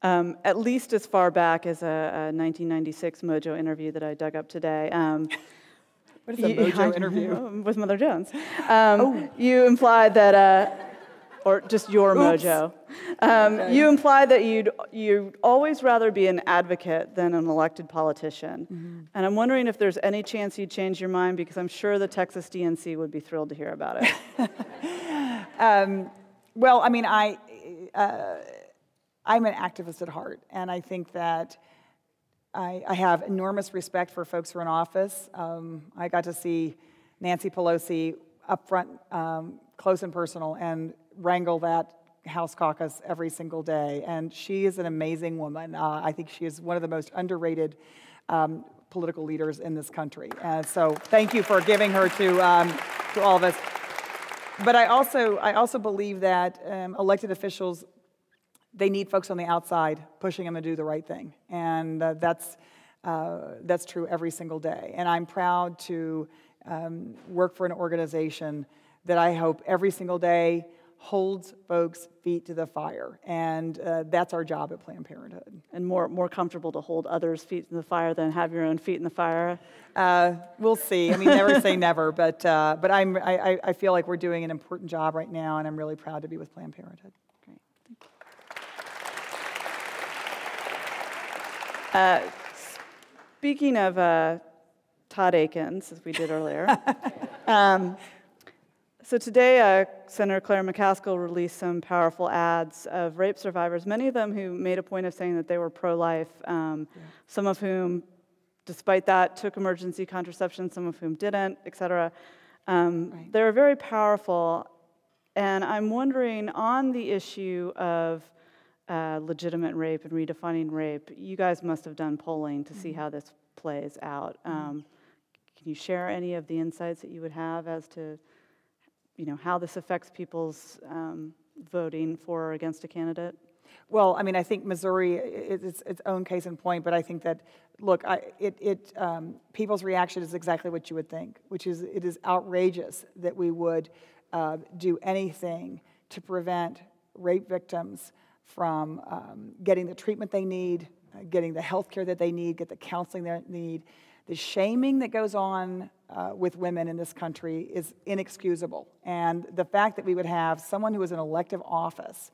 At least as far back as a 1996 Mojo interview that I dug up today. What is a Mojo interview? With Mother Jones. You implied that, or just your Oops. Mojo. Okay. You implied that you'd always rather be an advocate than an elected politician. Mm-hmm. And I'm wondering if there's any chance you'd change your mind, because I'm sure the Texas DNC would be thrilled to hear about it. Well, I mean, I'm an activist at heart, and I think that I have enormous respect for folks who are in office. I got to see Nancy Pelosi up front, close and personal, and wrangle that House caucus every single day. And she is an amazing woman. I think she is one of the most underrated political leaders in this country. So thank you for giving her to all of us. But I also believe that elected officials, they need folks on the outside pushing them to do the right thing, and that's true every single day. And I'm proud to work for an organization that I hope every single day holds folks' feet to the fire, and that's our job at Planned Parenthood. And more comfortable to hold others' feet in the fire than have your own feet in the fire? We'll see. I mean, never say never, but I feel like we're doing an important job right now, and I'm really proud to be with Planned Parenthood. Great, thank you. Speaking of Todd Akins, as we did earlier, so today Senator Claire McCaskill released some powerful ads of rape survivors, many of them who made a point of saying that they were pro-life, some of whom, despite that, took emergency contraception, some of whom didn't, et cetera. Right. They're very powerful, and I'm wondering, on the issue of legitimate rape and redefining rape, you guys must have done polling to see how this plays out. Can you share any of the insights that you would have as to, how this affects people's voting for or against a candidate? Well, I mean, I think Missouri is its own case in point, but I think that, look, people's reaction is exactly what you would think, which is it is outrageous that we would do anything to prevent rape victims from getting the treatment they need, getting the health care that they need, get the counseling they need. The shaming that goes on with women in this country is inexcusable. And the fact that we would have someone who is in elective office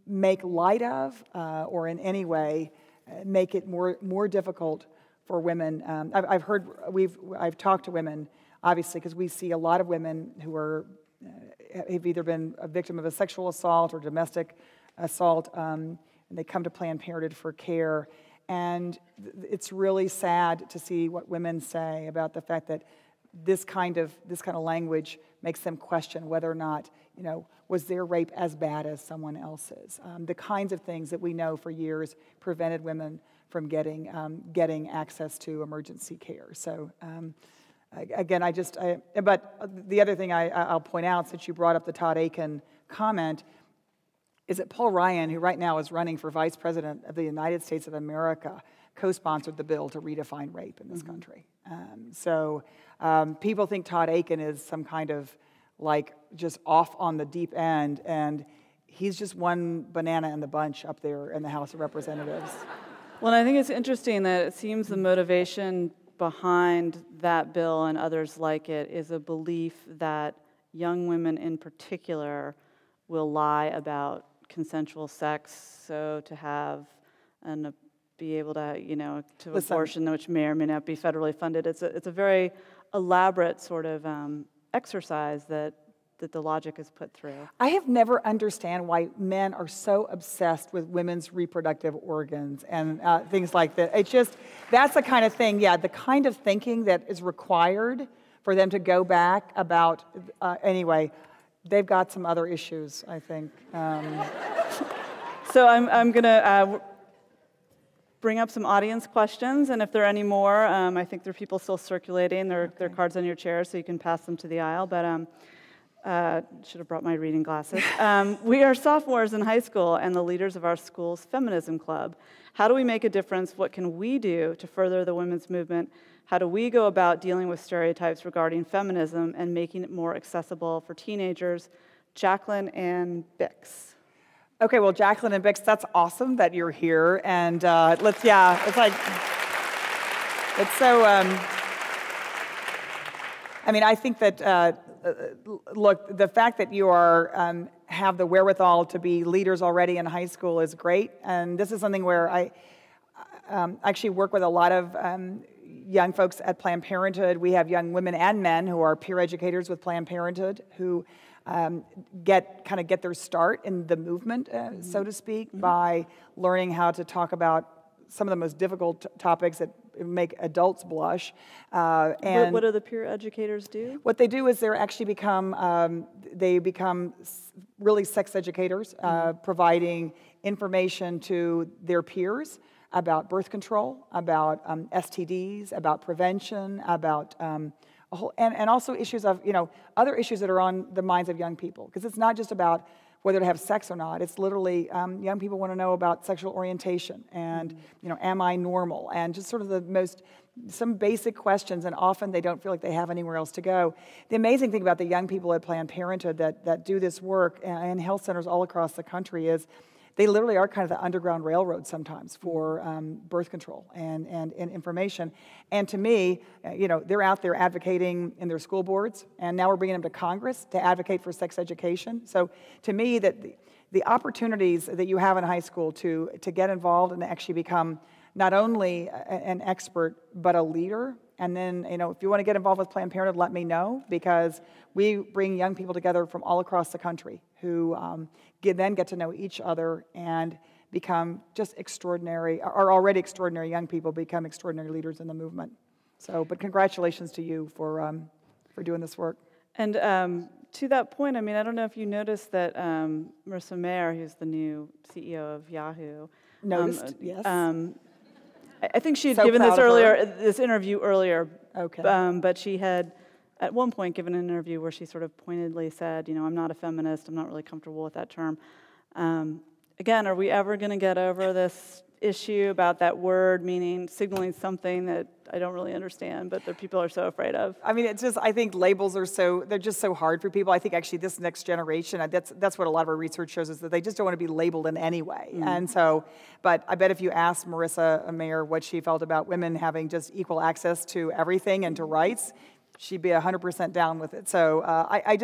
make light of or in any way make it more difficult for women. I've talked to women, obviously, because we see a lot of women who are have either been a victim of a sexual assault or domestic assault, and they come to Planned Parenthood for care. And it's really sad to see what women say about the fact that this kind of language makes them question whether or not, was their rape as bad as someone else's. The kinds of things that we know for years prevented women from getting access to emergency care. So again, but the other thing I'll point out, since you brought up the Todd Akin comment, is that Paul Ryan, who right now is running for Vice President of the United States of America, co-sponsored the bill to redefine rape in this country. People think Todd Akin is some kind of just off on the deep end, and he's just one banana in the bunch up there in the House of Representatives. Well, I think it's interesting that it seems the motivation behind that bill and others like it is a belief that young women in particular will lie about consensual sex, so to have and be able to, to abortion, which may or may not be federally funded. It's a very elaborate sort of exercise that the logic is put through. I have never understand why men are so obsessed with women's reproductive organs and things like that. It's just, that's the kind of thing, the kind of thinking that is required for them to go back about, anyway, they've got some other issues, I think. So I'm going to bring up some audience questions, and if there are any more, I think there are people still circulating. There are cards on your chair, so you can pass them to the aisle, but should have brought my reading glasses. We are sophomores in high school and the leaders of our school's feminism club. How do we make a difference? What can we do to further the women's movement? How do we go about dealing with stereotypes regarding feminism and making it more accessible for teenagers? Jacqueline and Bix. Okay, well, Jacqueline and Bix, that's awesome that you're here. And it's so, I think that, look, the fact that you are, have the wherewithal to be leaders already in high school is great. And this is something where I actually work with a lot of young folks at Planned Parenthood. We have young women and men who are peer educators with Planned Parenthood who get their start in the movement, so to speak, by learning how to talk about some of the most difficult topics that make adults blush. And what do the peer educators do? What they do is they actually become really sex educators, providing information to their peers about birth control, about STDs, about prevention, about and also issues of, other issues that are on the minds of young people. Because it's not just about whether to have sex or not. It's literally, young people want to know about sexual orientation and, am I normal? And just sort of some basic questions, and often they don't feel like they have anywhere else to go. The amazing thing about the young people at Planned Parenthood that do this work and health centers all across the country is they literally are kind of the Underground Railroad sometimes for birth control and information. And to me, they're out there advocating in their school boards, and now we're bringing them to Congress to advocate for sex education. So to me, that the opportunities that you have in high school to get involved and actually become not only an expert, but a leader. And then, if you want to get involved with Planned Parenthood, let me know, because we bring young people together from all across the country who then get to know each other and become just extraordinary, or already extraordinary young people become extraordinary leaders in the movement. So, but congratulations to you for doing this work. And to that point, I don't know if you noticed that Marissa Mayer, who's the new CEO of Yahoo, noticed, yes. I think she had given this interview earlier. Okay. But she had, at one point, given an interview where she sort of pointedly said, I'm not a feminist. I'm not really comfortable with that term. Again, are we ever going to get over this issue about that word signaling something that I don't really understand, but that people are so afraid of? It's just, I think labels they're just so hard for people. I think actually this next generation, that's what a lot of our research shows, is that they just don't want to be labeled in any way. And so, but I bet if you asked Marissa Mayer what she felt about women having just equal access to everything and to rights, she'd be 100% down with it. So I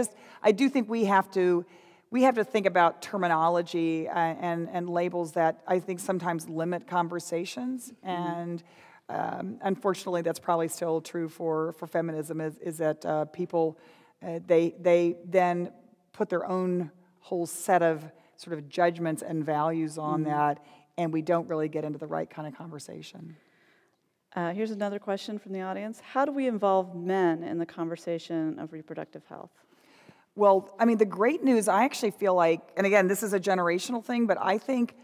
do think we have to think about terminology and labels that I think sometimes limit conversations. And unfortunately, that's probably still true for feminism, is that people, they then put their own whole set of sort of judgments and values on that, and we don't really get into the right kind of conversation. Here's another question from the audience. How do we involve men in the conversation of reproductive health? Well, I mean, the great news, I actually feel like, and again, this is a generational thing, but I think,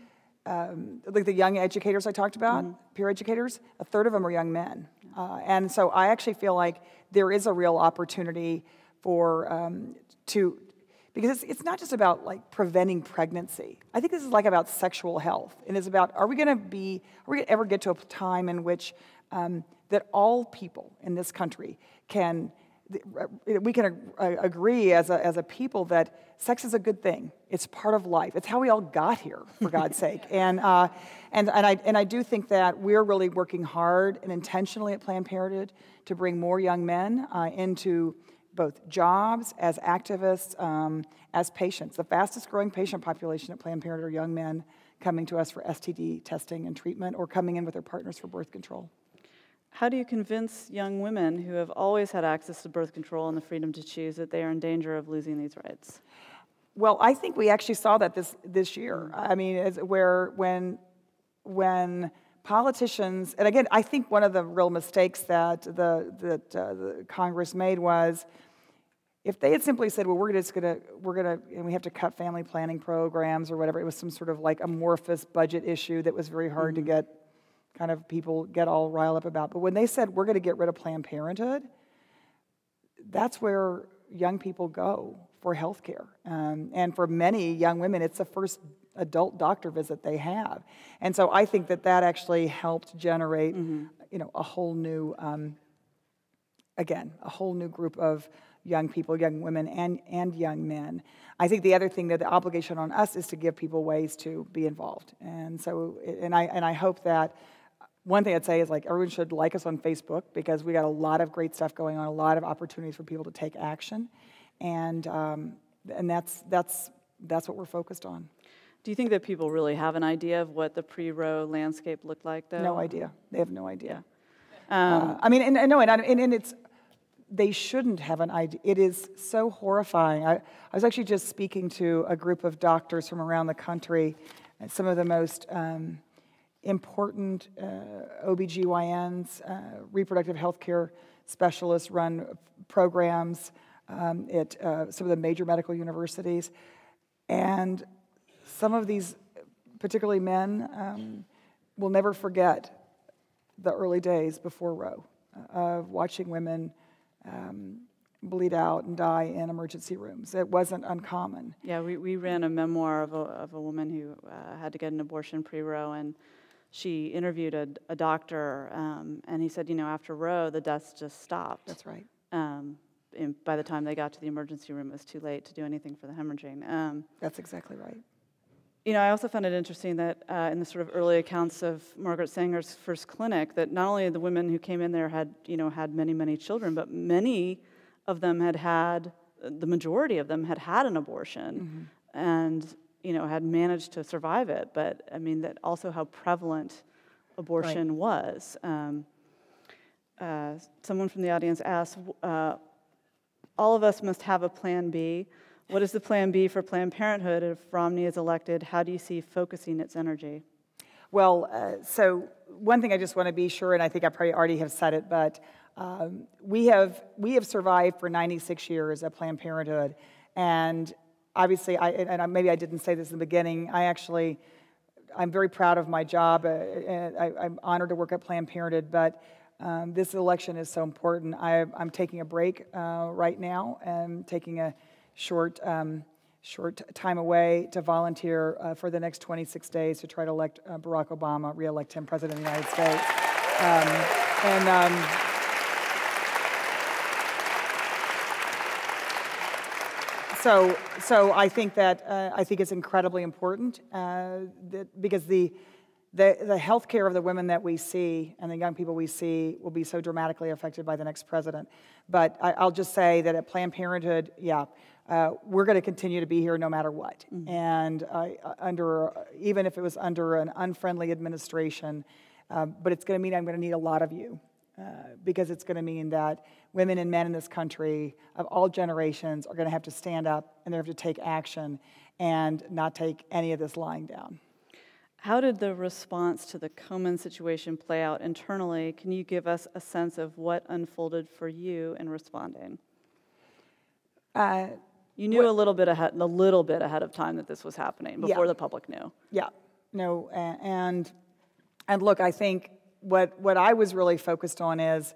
like the young educators I talked about, peer educators, a third of them are young men. And so I actually feel like there is a real opportunity for, because it's not just about like preventing pregnancy. I think this is like about sexual health. And it's about, are we going to ever get to a time in which that all people in this country we can agree as a people that sex is a good thing. It's part of life. It's how we all got here, for God's sake. And I do think that we're really working hard and intentionally at Planned Parenthood to bring more young men into both jobs, as activists, as patients. The fastest growing patient population at Planned Parenthood are young men coming to us for STD testing and treatment or coming in with their partners for birth control. How do you convince young women who have always had access to birth control and the freedom to choose that they are in danger of losing these rights? Well, I think we actually saw that this year. I mean, when politicians, and again, I think one of the real mistakes that the Congress made was, if they had simply said, well, we're gonna, and we have to cut family planning programs or whatever, it was some sort of like amorphous budget issue that was very hard to get kind of people get all riled up about. But when they said, we're gonna get rid of Planned Parenthood, that's where young people go for health care. And for many young women, it's the first adult doctor visit they have. And so I think that actually helped generate, a whole new, a whole new group of young people, young women, and young men. I think the other thing, that the obligation on us is to give people ways to be involved. And so, and I hope that, one thing I'd say is, like, everyone should like us on Facebook, because we got a lot of great stuff going on, a lot of opportunities for people to take action, and that's what we're focused on. Do you think that people really have an idea of what the pre-Roe landscape looked like, though? No idea. They have no idea. Yeah. I mean, and it's, they shouldn't have an idea. It is so horrifying. I was actually just speaking to a group of doctors from around the country, some of the most important OBGYNs, reproductive health care specialists run programs at some of the major medical universities. And some of these, particularly men, will never forget the early days before Roe, of watching women bleed out and die in emergency rooms. It wasn't uncommon. Yeah, we ran a memoir of a woman who had to get an abortion pre-Roe, and she interviewed a doctor, and he said, after Roe, the deaths just stopped. That's right. And by the time they got to the emergency room, it was too late to do anything for the hemorrhaging. That's exactly right. I also found it interesting that in the sort of early accounts of Margaret Sanger's first clinic, that not only the women who came in there had many, many children, but many of them the majority of them had had an abortion, and had managed to survive it. But I mean, that also how prevalent abortion was. Someone from the audience asked, all of us must have a plan B. What is the plan B for Planned Parenthood if Romney is elected? How do you see focusing its energy? Well, so one thing I just want to be sure, and I think I probably already have said it, but we have survived for 96 years at Planned Parenthood, and obviously, maybe I didn't say this in the beginning, I'm very proud of my job, and I'm honored to work at Planned Parenthood, but this election is so important. I'm taking a break right now, and taking a short time away to volunteer for the next 26 days to try to elect Barack Obama, re-elect him President of the United States. So I think it's incredibly important because the health care of the women that we see and the young people we see will be so dramatically affected by the next president. But I'll just say that at Planned Parenthood, we're going to continue to be here no matter what. And even if it was under an unfriendly administration, but it's going to mean I'm going to need a lot of you. Because it's going to mean that women and men in this country of all generations are going to have to stand up and they have to take action and not take any of this lying down. How did the response to the Komen situation play out internally? Can you give us a sense of what unfolded for you in responding? You knew a little bit ahead of time that this was happening before the public knew. Yeah, no, and look, I think what I was really focused on is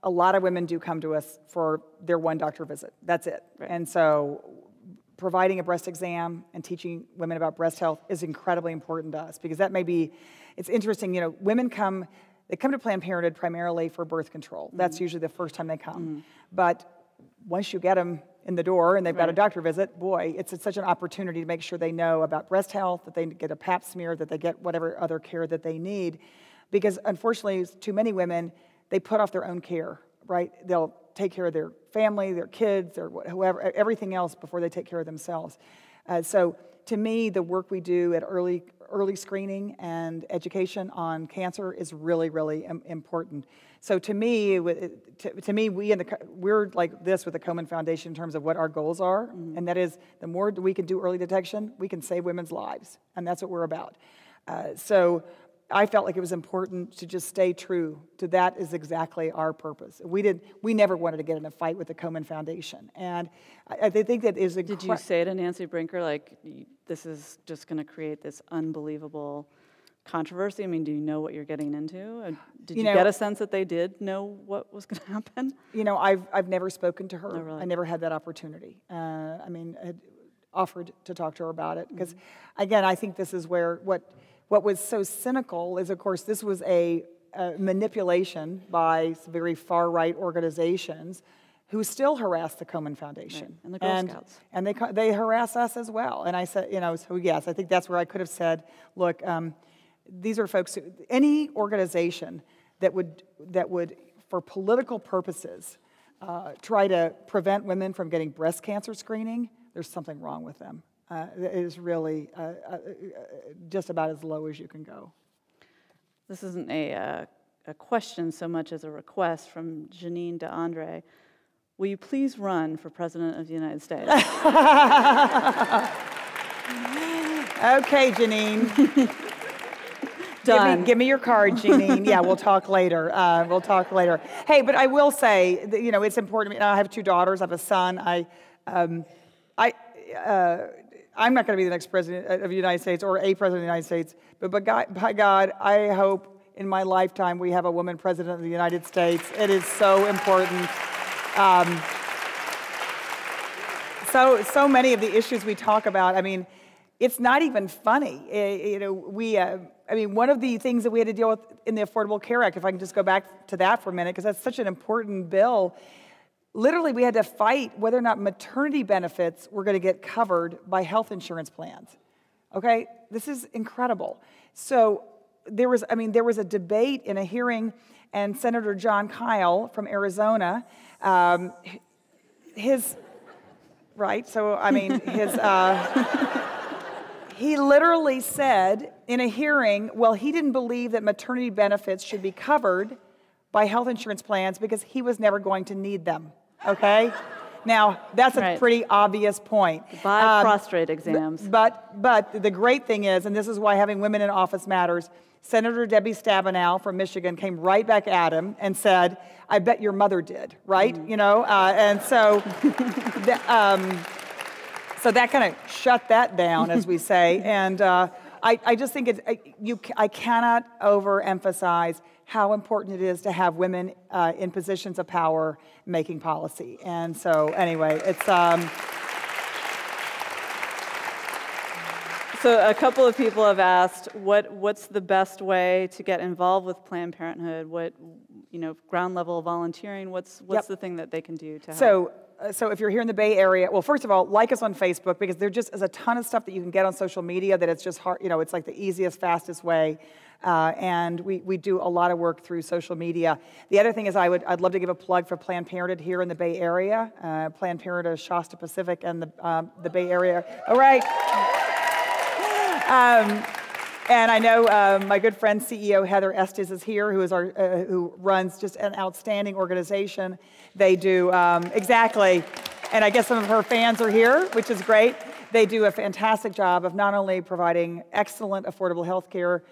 a lot of women do come to us for their one doctor visit. That's it. Right. And so providing a breast exam and teaching women about breast health is incredibly important to us, because that may be, it's interesting, you know, women come to Planned Parenthood primarily for birth control. That's usually the first time they come. But once you get them in the door and they've got a doctor visit, boy, it's such an opportunity to make sure they know about breast health, that they get a pap smear, that they get whatever other care that they need. Because unfortunately, too many women, they put off their own care, right? They'll take care of their family, their kids, or whoever, everything else before they take care of themselves. So to me, the work we do at early screening and education on cancer is really, really important. So to me, we're like this with the Komen Foundation in terms of what our goals are, and that is the more we can do early detection, we can save women's lives, and that's what we're about. So I felt like it was important to just stay true to that is exactly our purpose. We never wanted to get in a fight with the Komen Foundation, and I think that is. Did you say to Nancy Brinker, like, this is just going to create this unbelievable controversy? I mean, do you know what you're getting into? Did you get a sense that they did know what was going to happen? You know, I've never spoken to her. Oh, really? I never had that opportunity. I mean, I had offered to talk to her about it because, again, I think this is where what was so cynical is, of course, this was a manipulation by very far-right organizations who still harass the Komen Foundation. Right. And the Girl Scouts. And they harass us as well. And I said, you know, so yes, I think that's where I could have said, look, these are folks, any organization that would, for political purposes, try to prevent women from getting breast cancer screening, there's something wrong with them. It is really just about as low as you can go. This isn't a question so much as a request from Janine DeAndre. Will you please run for President of the United States? Okay, Janine. Done. Give me your card, Janine. Yeah, we'll talk later. Hey, but I will say that, you know, it's important to me. I have 2 daughters. I have a son. I'm not going to be the next president of the United States or a president of the United States, but by God, I hope in my lifetime we have a woman president of the United States. It is so important. So many of the issues we talk about, I mean, it's not even funny. You know, I mean, one of the things that we had to deal with in the Affordable Care Act, if I can just go back to that for a minute, because that's such an important bill, literally we had to fight whether or not maternity benefits were going to get covered by health insurance plans. Okay? This is incredible. So there was a debate in a hearing, and Senator John Kyle from Arizona, he literally said in a hearing, well, he didn't believe that maternity benefits should be covered by health insurance plans because he was never going to need them, okay? Now, that's a pretty obvious point. Buy prostate exams. But the great thing is, and this is why having women in office matters, Senator Debbie Stabenow from Michigan came right back at him and said, I bet your mother did, right? You know, and so... So that kind of shut that down, as we say, and I just think I cannot overemphasize how important it is to have women in positions of power making policy. And so, anyway, it's. So a couple of people have asked, what's the best way to get involved with Planned Parenthood? What, you know, ground level volunteering? What's the thing that they can do to help? So if you're here in the Bay Area, well, first of all, like us on Facebook, because there just is a ton of stuff that you can get on social media that it's just hard, you know, it's like the easiest, fastest way. And we do a lot of work through social media. The other thing is I'd love to give a plug for Planned Parenthood here in the Bay Area. Planned Parenthood, Shasta Pacific, and the Bay Area. All right. And I know my good friend CEO Heather Estes is here, who runs just an outstanding organization. They do exactly, and I guess some of her fans are here, which is great. They do a fantastic job of not only providing excellent, affordable health care,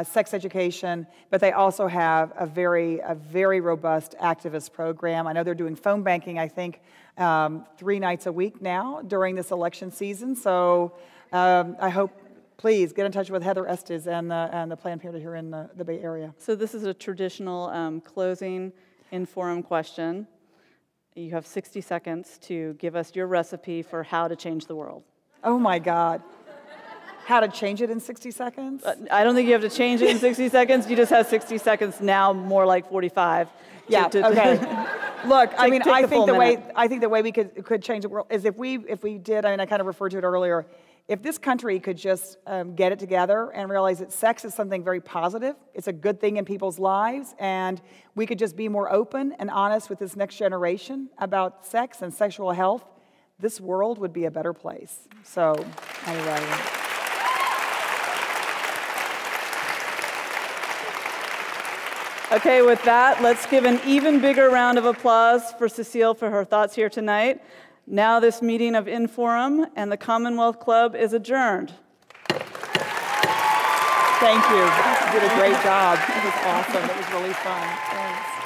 sex education, but they also have a very robust activist program. I know they're doing phone banking, I think, 3 nights a week now during this election season. So I hope, please get in touch with Heather Estes and the Planned Parenthood here in the Bay Area. So this is a traditional closing in-forum question. You have 60 seconds to give us your recipe for how to change the world. Oh my God. How to change it in 60 seconds? I don't think you have to change it in 60 seconds. You just have 60 seconds now, more like 45. Yeah, okay. Look, I mean, I think the way we could change the world is if we did, I mean, I kind of referred to it earlier, if this country could just get it together and realize that sex is something very positive, it's a good thing in people's lives, and we could just be more open and honest with this next generation about sex and sexual health, this world would be a better place. So, anyway. Okay, with that, let's give an even bigger round of applause for Cecile for her thoughts here tonight. Now this meeting of Inforum and the Commonwealth Club is adjourned. Thank you. You did a great job. It was awesome. It was really fun. Thanks.